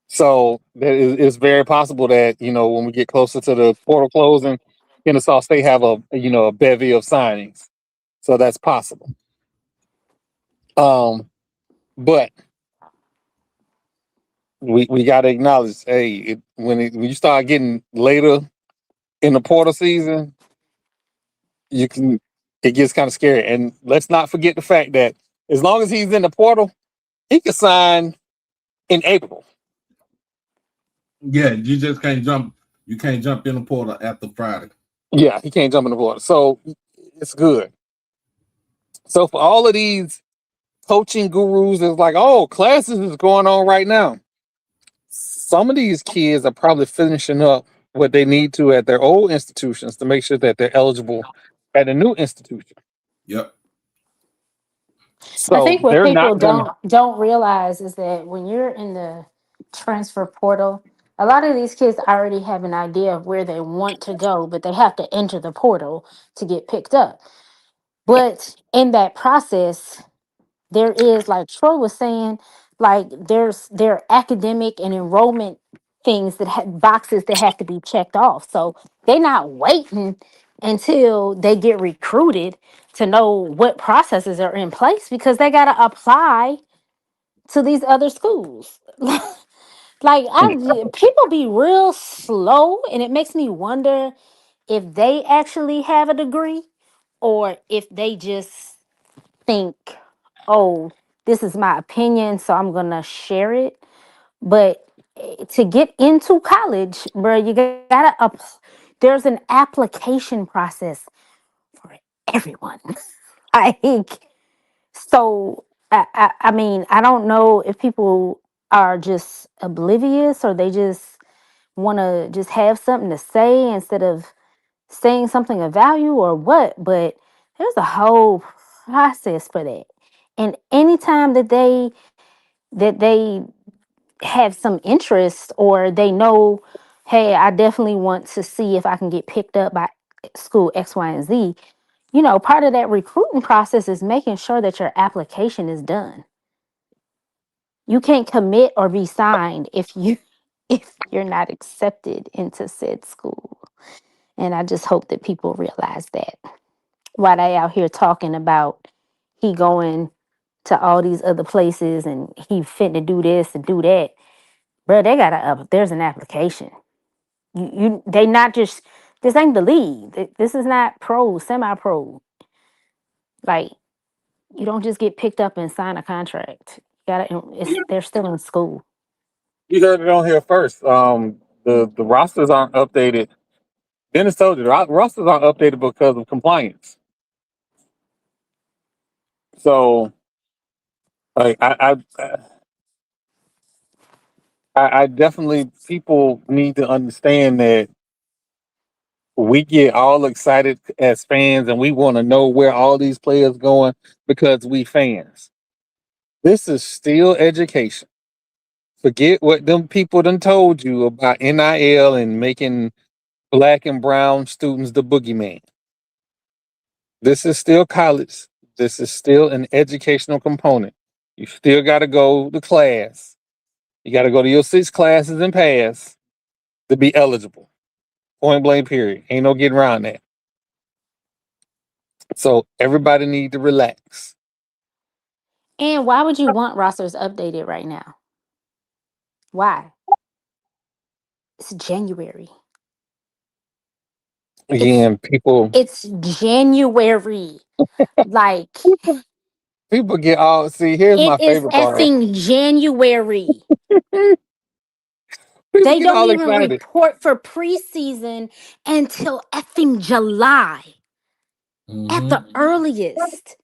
So it's very possible that, when we get closer to the portal closing, Kennesaw State have a bevy of signings. So that's possible. But we got to acknowledge, hey, when you start getting later in the portal season, it gets kind of scary. And let's not forget the fact that as long as he's in the portal, he can sign in April. Yeah, you just can't jump. You can't jump in the portal after Friday. Yeah, he can't jump in the portal. So it's good. So for all of these coaching gurus, it's like, oh, classes is going on right now. Some of these kids are probably finishing up what they need to at their old institutions to make sure that they're eligible at a new institution. Yep. So I think what they're people not gonna. don't realize is that when you're in the transfer portal, a lot of these kids already have an idea of where they want to go, but they have to enter the portal to get picked up. But in that process, there is, like Troy was saying, like there are academic and enrollment things that boxes that have to be checked off. So they're not waiting until they get recruited to know what processes are in place, because they got to apply to these other schools. Like people be real slow, and it makes me wonder if they actually have a degree or if they just think, oh, this is my opinion, so I'm gonna share it. But to get into college, bro, you gotta there's an application process for everyone. Like, so I mean, I don't know if people are just oblivious or they just want to just have something to say instead of saying something of value or what, but there's a whole process for that. And anytime that they have some interest, or they know, hey, I definitely want to see if I can get picked up by school X, Y, and Z, part of that recruiting process is making sure that your application is done. You can't commit or be signed if you're not accepted into said school. And I just hope that people realize that while they out here talking about he going to all these other places and he finna do this and do that, bro. They got there's an application. They not just, this ain't the league. This is not pro, semi pro. Like, you don't just get picked up and sign a contract. They're still in school. You heard it on here first. The rosters aren't updated. Dennis told you the rosters aren't updated because of compliance. So, like, I definitely, people need to understand that we get all excited as fans and we want to know where all these players going because we fans. This is still education. Forget what them people done told you about NIL and making black and brown students the boogeyman. This is still college. This is still an educational component. You still got to go to class. You got to go to your 6 classes and pass to be eligible. Point blank, period. Ain't no getting around that. So everybody need to relax. And why would you want rosters updated right now? Why? It's January. Again, It's January. Like, people get all, see, here's it my is favorite part. effing January. People They get don't all even excited. report for preseason until effing July at the earliest.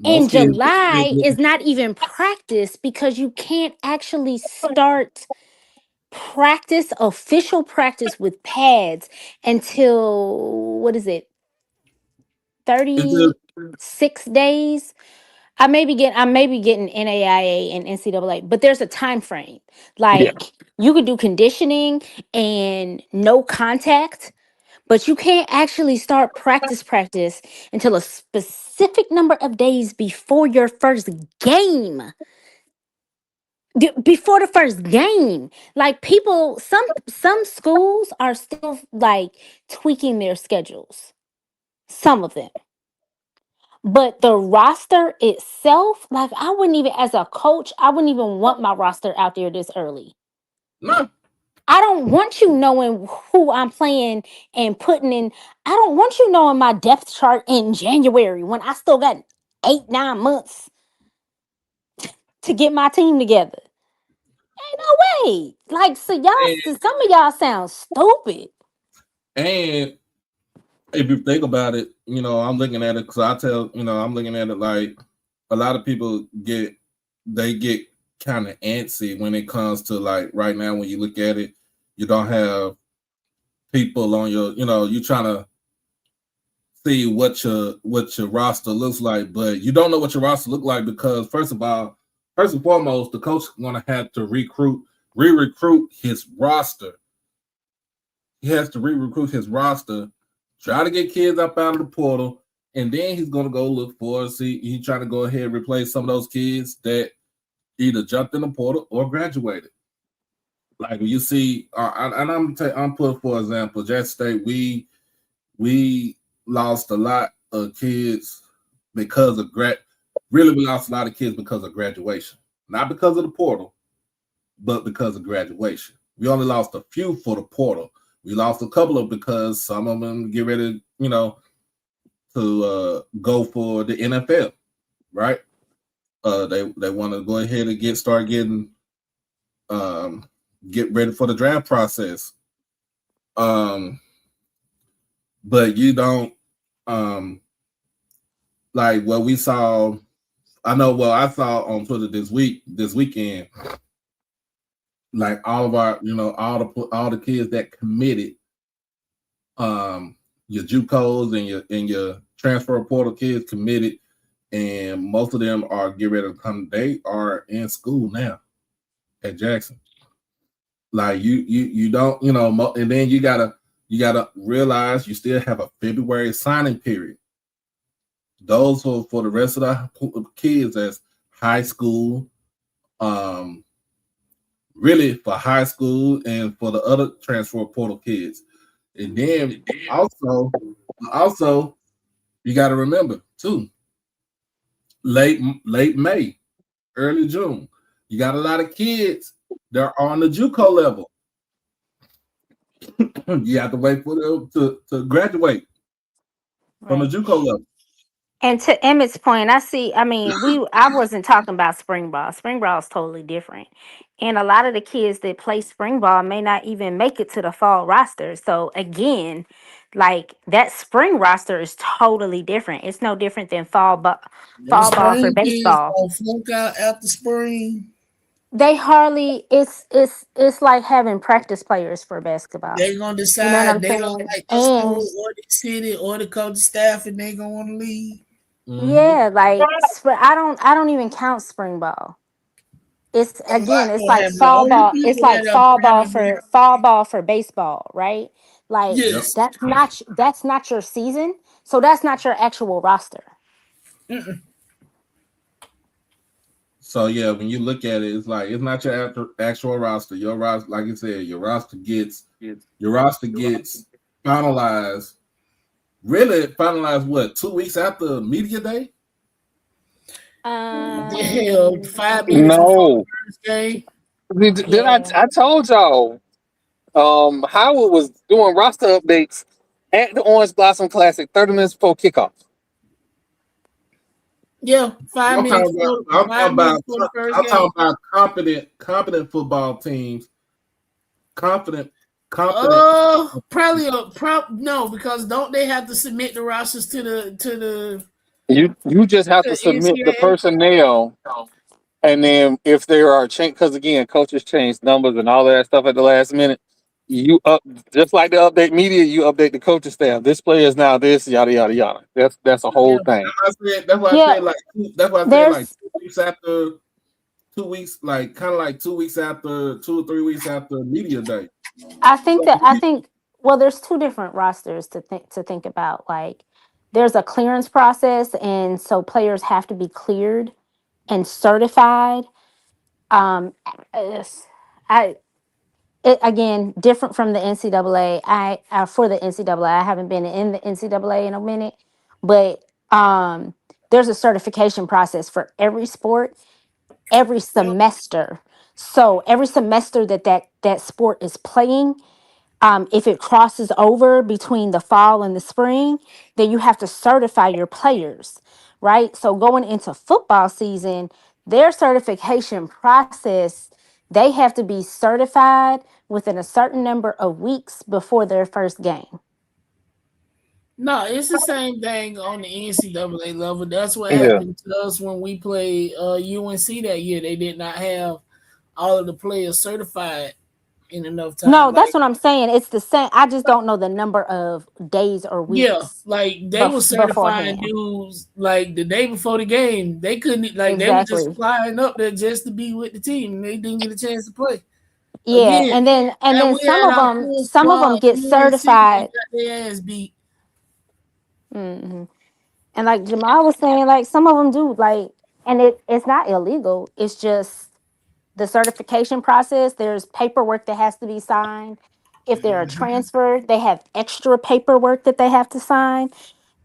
And Most kids, July is not even practice because you can't actually start official practice with pads until what is it, it's just, 36 days. I may be getting NAIA and NCAA, but there's a time frame. Yeah. Like you could do conditioning and no contact, but you can't actually start practice until a specific number of days before your first game. Before the first game. Like people, some schools are still like tweaking their schedules. Some of them. But the roster itself, like I wouldn't even, as a coach, I wouldn't even want my roster out there this early. no. I don't want you knowing who I'm playing and putting in. I don't want you knowing my depth chart in January when I still got 8-9 months to get my team together. Ain't no way. Like, so some of y'all sound stupid. And if you think about it, I'm looking at it because I'm looking at it like a lot of people get kind of antsy when it comes to like right now when you look at it, you don't have people on your, you're trying to see what your roster looks like, but you don't know what your roster look like because first and foremost, the coach is gonna have to re-recruit his roster. He has to re-recruit his roster, try to get kids up out of the portal, and then he's gonna go look for he's trying to go ahead and replace some of those kids that either jumped in the portal or graduated. Like when you see, I'm put for example, Jackson State, we lost a lot of kids because of we lost a lot of kids because of graduation, not because of the portal, but because of graduation. We only lost a few for the portal. We lost a couple of because some of them get ready, to go for the NFL, right? They want to go ahead and get ready for the draft process. But you don't like what we saw. I saw on Twitter this weekend, like all of our, all the kids that committed, your JUCOs and your transfer portal kids committed, and most of them are getting ready to come. They are in school now at Jackson. Like you don't, and then you gotta realize you still have a February signing period. Those for the rest of the kids as high school, really for high school and for the other transfer portal kids. And then also you got to remember too, late May, early June, you got a lot of kids that are on the JUCO level. You have to wait for them to graduate from the JUCO level. And to Emmett's point, I wasn't talking about spring ball. Spring ball is totally different. And a lot of the kids that play spring ball may not even make it to the fall roster. So again, like that spring roster is totally different. It's no different than fall ball for baseball. Flunk out after spring. They hardly it's like having practice players for basketball. They're gonna decide You know what I'm they saying? don't like the school or the city or the coach staff, and they gonna want to leave. Mm-hmm. Yeah, like I don't even count spring ball. It's again, it's like fall ball. It's like fall ball for baseball, right? Like Yes. that's not your season, so that's not your actual roster. Mm-mm. So yeah, when you look at it, it's like it's not your actual roster. Your roster, like you said, your roster gets finalized. Really finalized what, 2 weeks after media day? Hell, 5 minutes No. before the first game. Then I told y'all, Howard was doing roster updates at the Orange Blossom Classic 30 minutes before kickoff. Yeah, 5 minutes. I'm talking about competent football teams. Confident. Probably no, because don't they have to submit the rosters to the You just have to submit the NCAA. personnel, and then if there are change, because again, coaches change numbers and all that stuff at the last minute. You up just like the update media. You update the coaching staff. This player is now this, yada yada yada. That's a whole Yeah. thing. That's why I Yeah, said like that's why I said like there's 2 weeks after 2 weeks, like kind of like 2 weeks after 2 or 3 weeks after media day. I think well, there's two different rosters to think about. Like there's a clearance process, and so players have to be cleared and certified. Um, it's- I it, again different from the NCAA. For the NCAA, I haven't been in the NCAA in a minute, but there's a certification process for every sport every Yep. semester. So every semester that sport is playing, if it crosses over between the fall and the spring, then you have to certify your players, right? So going into football season, their certification process, they have to be certified within a certain number of weeks before their first game. No, it's the same thing on the NCAA level. That's what Yeah. happened to us when we played UNC that year. They did not have all of the players certified in enough time. No, that's Like, what I'm saying. It's the same. I just don't know the number of days or yeah, weeks like they were certifying beforehand. dudes like the day before the game. They couldn't like they were just Exactly. flying up there just to be with the team. They didn't get a chance to play. Yeah, Again, and then we had our full some of them squad. get UNC and certified. got their ass beat. hmm And like Jamal was saying, like some of them do like, and it's not illegal. It's just the certification process. There's paperwork that has to be signed. If they're a transfer, they have extra paperwork that they have to sign,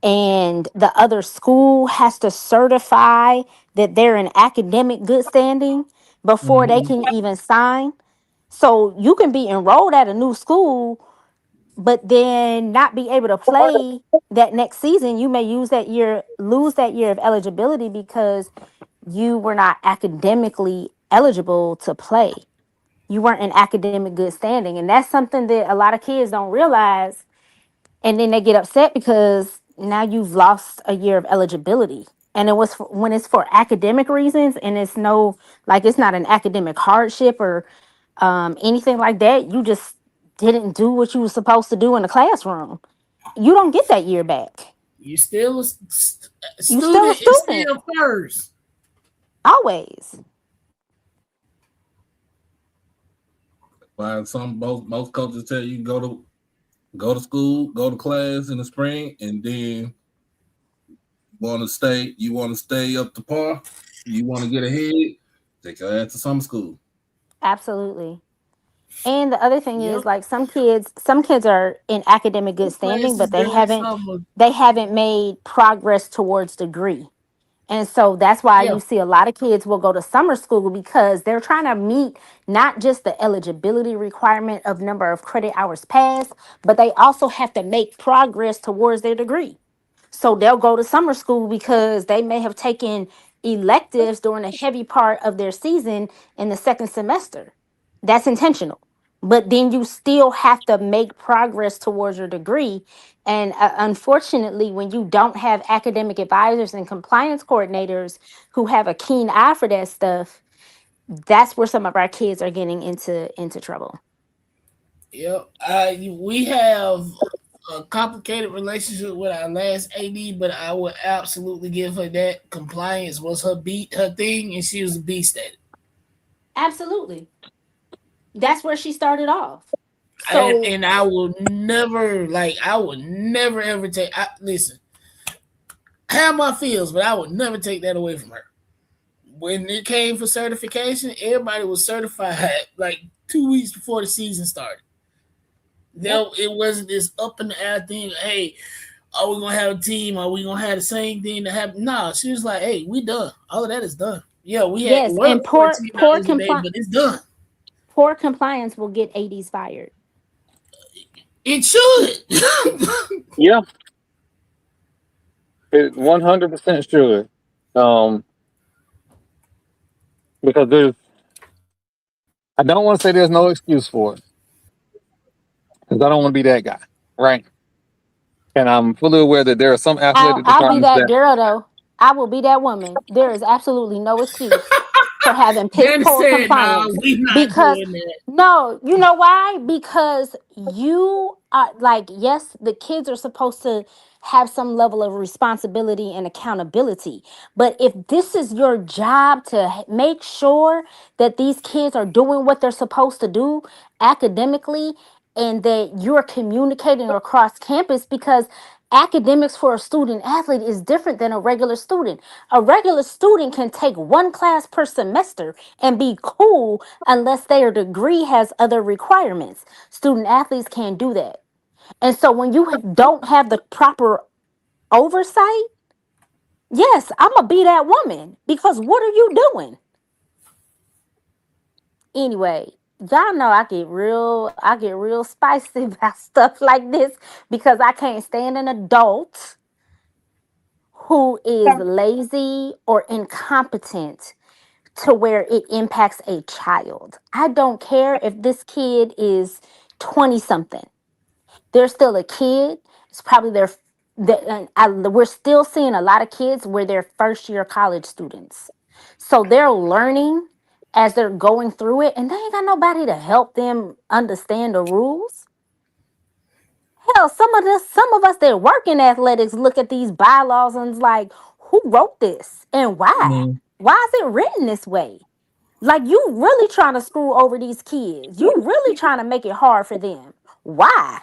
and the other school has to certify that they're in academic good standing before they Mhm. can even sign. So you can be enrolled at a new school, but then not be able to play that next season. You may lose that year of eligibility because you were not academically eligible to play. You weren't in academic good standing. And that's something that a lot of kids don't realize. And then they get upset because now you've lost a year of eligibility. And when it's for academic reasons and it's not an academic hardship or anything like that. You just didn't do what you were supposed to do in the classroom. You don't get that year back. You still a You still a student. It's student, still first. always. While most coaches tell you go to school, go to class in the spring, and then you want to stay up to par, you want to get ahead, take your ass to summer school. Absolutely. And the other thing is Yep. like some kids are in academic good Two standing, classes but they during haven't summer. they haven't made progress towards degree. And so that's why Yeah. you see a lot of kids will go to summer school because they're trying to meet not just the eligibility requirement of number of credit hours passed, but they also have to make progress towards their degree. So they'll go to summer school because they may have taken electives during a heavy part of their season in the second semester. That's intentional. But then you still have to make progress towards your degree. And unfortunately, when you don't have academic advisors and compliance coordinators who have a keen eye for that stuff, that's where some of our kids are getting into trouble. Yep. We have a complicated relationship with our last AD, but I would absolutely give her that. Compliance was her thing, and she was a beast at it. Absolutely. That's where she started off. And, So and I will never ever take. Listen, I have my feels, but I would never take that away from her. When it came for certification, everybody was certified like 2 weeks before the season started. It wasn't this up in the air thing. Hey, are we gonna have a team? Are we gonna have the same thing that happened? No, she was like, "Hey, we done. All of that is done. Yeah, we had to yes, work and 14 hours a day, but it's done. poor compliance will get ADs fired. It should." Yeah. It 100% should. Because I don't want to say there's no excuse for it. Because I don't want to be that guy. Right. And I'm fully aware that there are some athletic I'll be departments that that girl though. I will be that woman. There is absolutely no excuse for having piss Danny poor said, "No, compliance we not because doing that." no, you know why? Because you are like, yes, the kids are supposed to have some level of responsibility and accountability. But if this is your job to make sure that these kids are doing what they're supposed to do academically and that you're communicating across campus, because academics for a student athlete is different than a regular student. A regular student can take one class per semester and be cool unless their degree has other requirements. Student athletes can't do that. And so when you don't have the proper oversight, yes, I'm gonna be that woman because what are you doing? Anyway, y'all know I get real spicy about stuff like this because I can't stand an adult who is lazy or incompetent to where it impacts a child. I don't care if this kid is 20 something. They're still a kid. It's probably we're still seeing a lot of kids where they're first year college students. So they're learning as they're going through it, and they ain't got nobody to help them understand the rules. Hell, some of us that work in athletics look at these bylaws and is like, who wrote this and why? Mhm. Why is it written this way? Like, you really trying to screw over these kids. You really trying to make it hard for them. Why?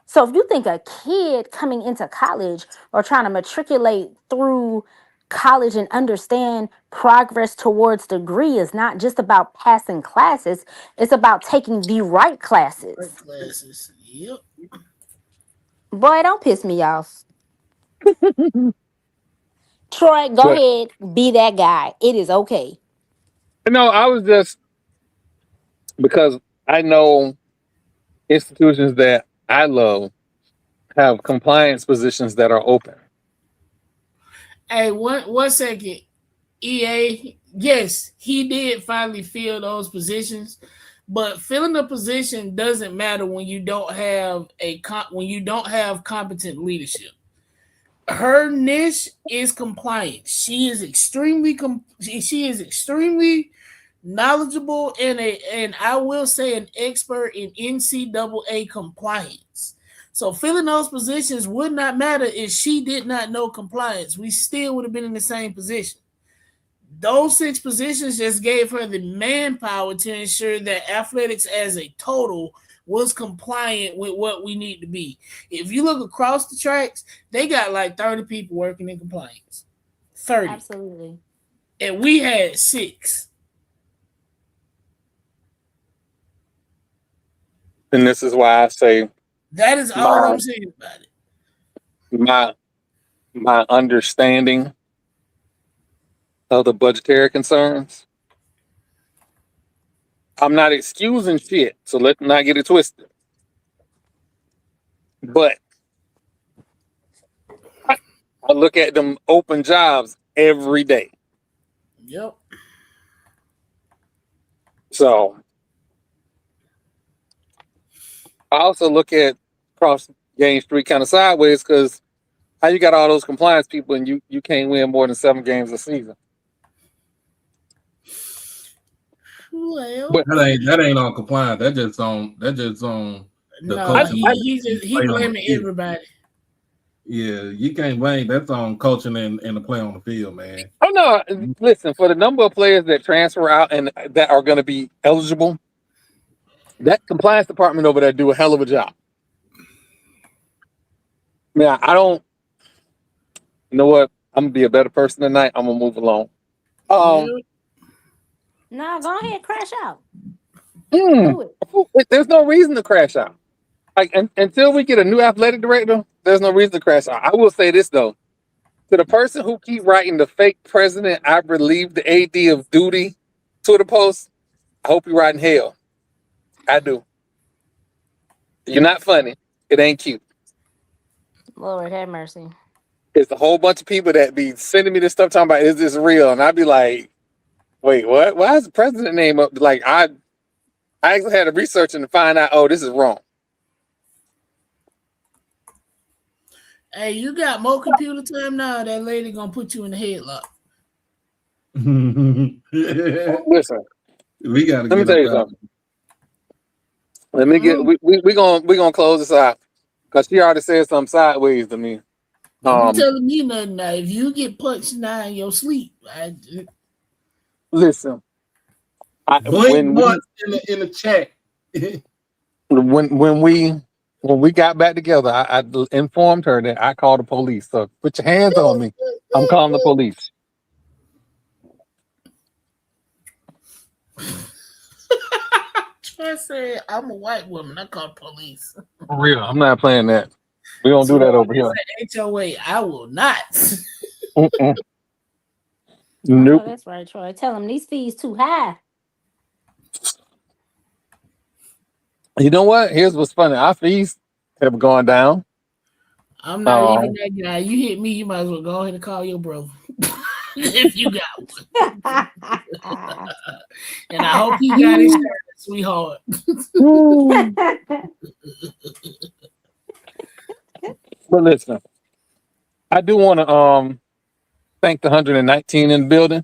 So if you think a kid coming into college or trying to matriculate through college and understand progress towards degree is not just about passing classes, it's about taking the right Art classes. classes. Yep. Boy, don't piss me off. Troy, go But ahead, be that guy. It is okay. no, I was just because I know institutions that I love have compliance positions that are open. Hey, one second. EA, yes, he did finally fill those positions, but filling a position doesn't matter when you don't have competent leadership. Her niche is compliance. She is extremely knowledgeable and I will say an expert in NCAA compliance. So filling those positions would not matter if she did not know compliance. We still would have been in the same position. Those 6 positions just gave her the manpower to ensure that athletics as a total was compliant with what we need to be. If you look across the tracks, they got like 30 people working in compliance. 30. Absolutely. And we had 6. And this is why I say That is all my I'm saying about it. my my understanding of the budgetary concerns. I'm not excusing shit, so let's not get it twisted. But I look at them open jobs every day. Yep. So I also look at cross Game Street kind of sideways because how you got all those compliance people and you can't win more than 7 games a season. Well, But That ain't on compliance. That just on the no, coaching. he blaming everybody. Yeah, you can't blame. That's on coaching and the play on the field, man. oh no, listen, for the number of players that transfer out and that are going to be eligible, that compliance department over there do a hell of a job. Man, I don't. You know what? I'm gonna be a better person tonight. I'm gonna move along. No, go ahead, crash out. hmm, Do it. There's no reason to crash out. Like until we get a new athletic director, there's no reason to crash out. I will say this though, to the person who keep writing the fake president, I relieve the AD of duty Twitter post, I hope you ride in hell. I do. You're not funny. It ain't cute. Lord have mercy. It's a whole bunch of people that be sending me this stuff talking about, is this real? And I'd be like, wait, what? Why is the president name up? Like I actually had to research and find out, oh, this is wrong. Hey, you got more computer time now. That lady gonna put you in the headlock. Listen, We gotta let me get tell up you out. something. Let me get. We gonna close this out because she already said something sideways to me. Don't be telling me nothing now. If you get punched now in your sleep, Listen, Blink once in the chat. when we got back together, I informed her that I called the police. So put your hands on me. I'm calling the police. I said I'm a white woman. I call police. For real, I'm not playing that. We don't do that over here. HOA, I will not. Mm-mm. Nope. Oh, that's right, Troy. Tell them these fees too high. You know what? Here's what's funny. Our fees have gone down. I'm not even that guy. You hit me, you might as well go ahead and call your brother. If you got one. And I hope he got his shirt, sweetheart. But listen, I do want to thank the 119 in the building.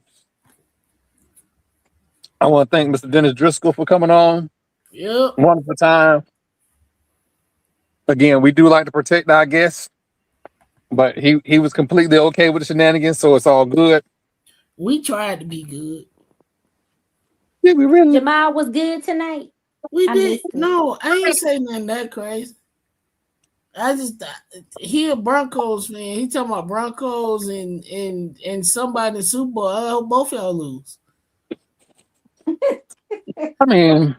I want to thank Mr. Dennis Driscoll for coming on. Yep. Wonderful time. Again, we do like to protect our guests, but he was completely okay with the shenanigans, so it's all good. We tried to be good. Yeah, we really. Jamal was good tonight. We did. No, I ain't say nothing that crazy. I just he a Broncos fan. He talking about Broncos and somebody in the Super Bowl. I hope both y'all lose. I mean,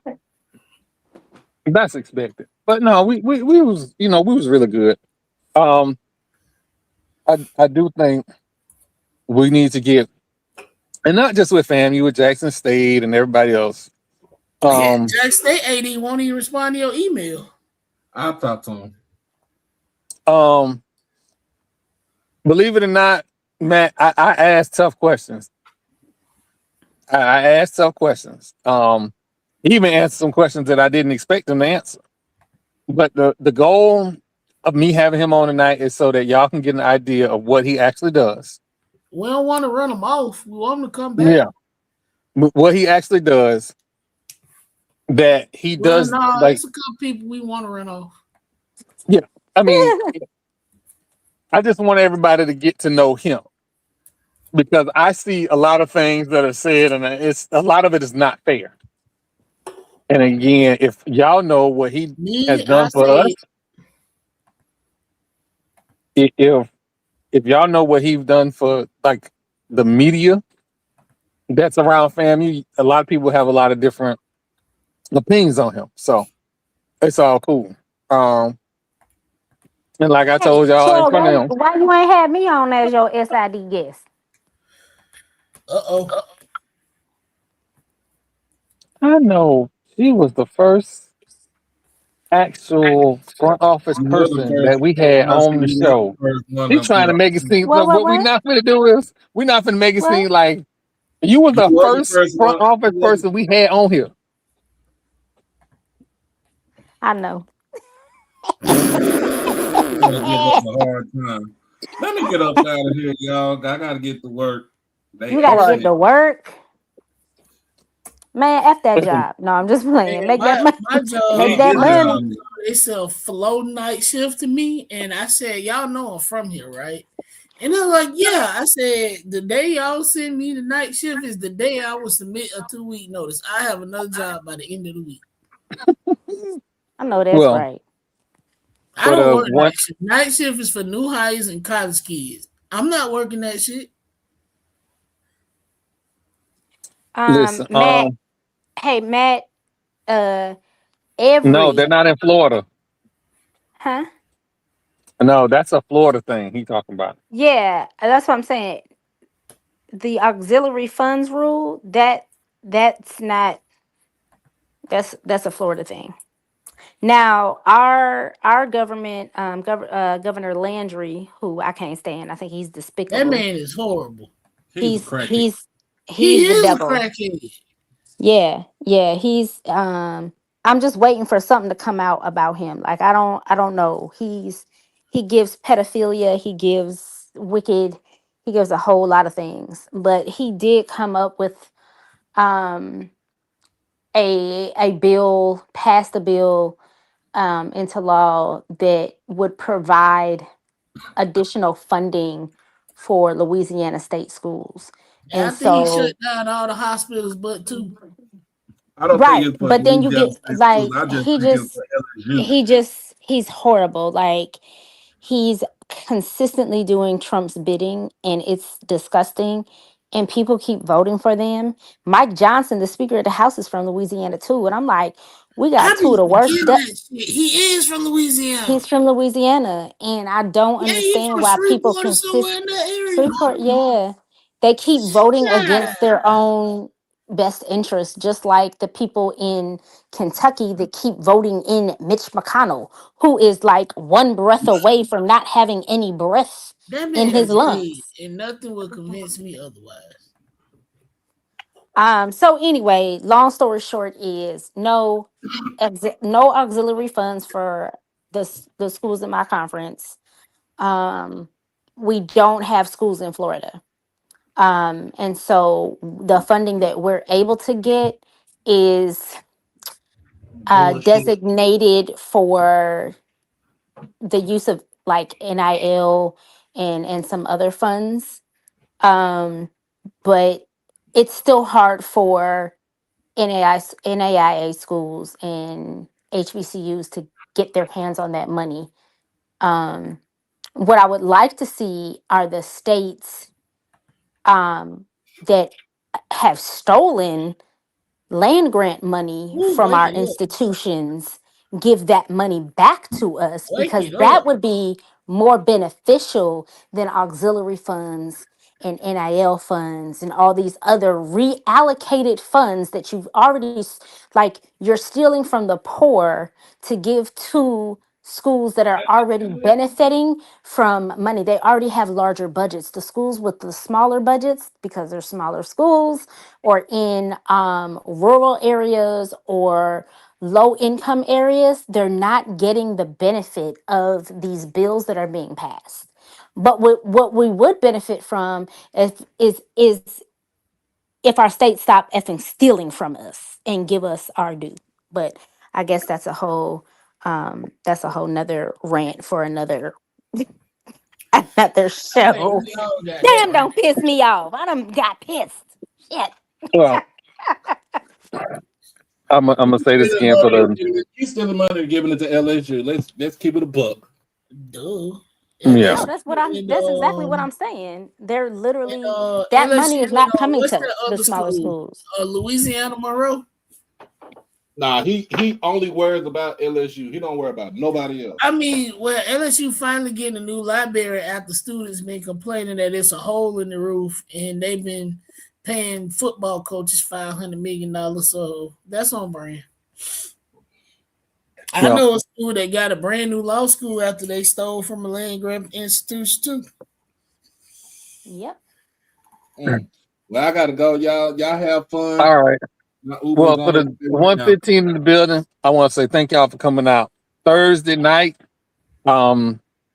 that's expected, but no, we was we was really good. I do think we need to get, and not just with FAMU, with Jackson State and everybody else. Jackson State AD won't even respond to your email. I'll talk to him. Believe it or not, Matt, I asked tough questions. I asked tough questions. He even answered some questions that I didn't expect him to answer. But the goal of me having him on tonight is so that y'all can get an idea of what he actually does. We don't want to run him off. We want him to come back. Yeah. What he actually does, that he does. No, like, it's a couple people we want to run off. Yeah. I mean, I just want everybody to get to know him, because I see a lot of things that are said, and it's a lot of it is not fair. And again, if y'all know what he has done for us, if y'all know what he's done for like the media that's around FAMU, a lot of people have a lot of different opinions on him. So it's all cool. And like I told y'all in front of him, why you ain't had me on as your SID guest? I know she was the first actual front office person that we had on the show. He's trying to make it seem like what we not going to do is we're not going to make it seem like you was the first front office person we had on here. I know. Let me get up out of here, y'all. I gotta get to work. You gotta get to work. Man, F that job. No, I'm just playing. Make that money. My job, make that money. It's a flow night shift to me. And I said, y'all know I'm from here, right? And they're like, yeah. I said, the day y'all send me the night shift is the day I will submit a 2-week notice. I have another job by the end of the week. I know that's right. I don't work night shift. Night shift is for new hires and college kids. I'm not working that shit. Listen, Matt. Hey, Matt. No, they're not in Florida. Huh? No, that's a Florida thing he talking about. Yeah, that's what I'm saying. The auxiliary funds rule, that's not. That's a Florida thing. Now, our government, Governor Landry, who I can't stand, I think he's despicable. That man is horrible. He's he the devil. A crackhead. Yeah, he's. I'm just waiting for something to come out about him. Like I don't know. He's He gives pedophilia. He gives wicked. He gives a whole lot of things. But he did come up with um, a bill, passed a bill into law that would provide additional funding for Louisiana state schools. And I And think he shut so, down all the hospitals, but two. I don't think right, it's for but then you Louisiana get State Schools. like I just think it's for LSU. he's horrible. Like he's consistently doing Trump's bidding and it's disgusting. And people keep voting for them. Mike Johnson, the Speaker of the House, is from Louisiana too. And I'm like, we got I two of be the worst. forgetting that shit. He is from Louisiana. He's from Louisiana, and I don't Yeah, he understand from why people Shreveport or consist. somewhere in that area. Shreveport, yeah, they keep voting Yeah. against their own best interests, just like the people in Kentucky that keep voting in Mitch McConnell, who is like one breath away from not having any breath That in man his is dead, lungs. and nothing will convince me otherwise. So anyway, long story short is no auxiliary funds for the schools in my conference. We don't have schools in Florida. And so the funding that we're able to get is Bullshit. designated for the use of like NIL and some other funds. But it's still hard for NAIA schools and HBCUs to get their hands on that money. Um, what I would like to see are the states that have stolen land grant money Ooh, from wake our it up. institutions give that money back to us, Wake because it that up. would be more beneficial than auxiliary funds and NIL funds and all these other reallocated funds that you've already like you're stealing from the poor to give to schools that are already benefiting from money. They already have larger budgets. The schools with the smaller budgets, because they're smaller schools or in rural areas or low income areas, they're not getting the benefit of these bills that are being passed. But what we would benefit from is if our state stop effing stealing from us and give us our due. But I guess that's a whole nother rant for another another I think show. we all got that Damn, right. don't piss me off. I done got pissed. Shit. Well, I'm gonna say this again for the He's still the money giving it to LSU. Let's keep it a buck. Duh. yeah. No, that's exactly what I'm saying. They're literally that money LSU is not coming what's to that the other smaller school? schools. Louisiana Monroe. Nah, he only worries about LSU. He don't worry about nobody else. I mean, well, LSU finally getting a new library after students been complaining that it's a hole in the roof, and they've been paying football coaches $500 million. So that's on brand. I Yeah. know a school that got a brand new law school after they stole from a land grab institution too. Yep. Well, I gotta go, y'all. Y'all have fun. All right. My Uber's Well, for on the its way right now. 115 in the building, I want to say thank y'all for coming out. Thursday night,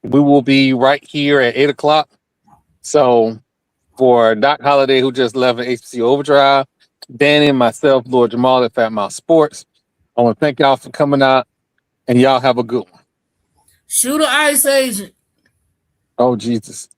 we will be right here at 8:00. So for Doc Holliday, who just left at HBCU Overdrive, Danny and myself, Lord Jamal at Fat Mouth Sports, I want to thank y'all for coming out, and y'all have a good one. Shooter Ice Agent. Oh, Jesus.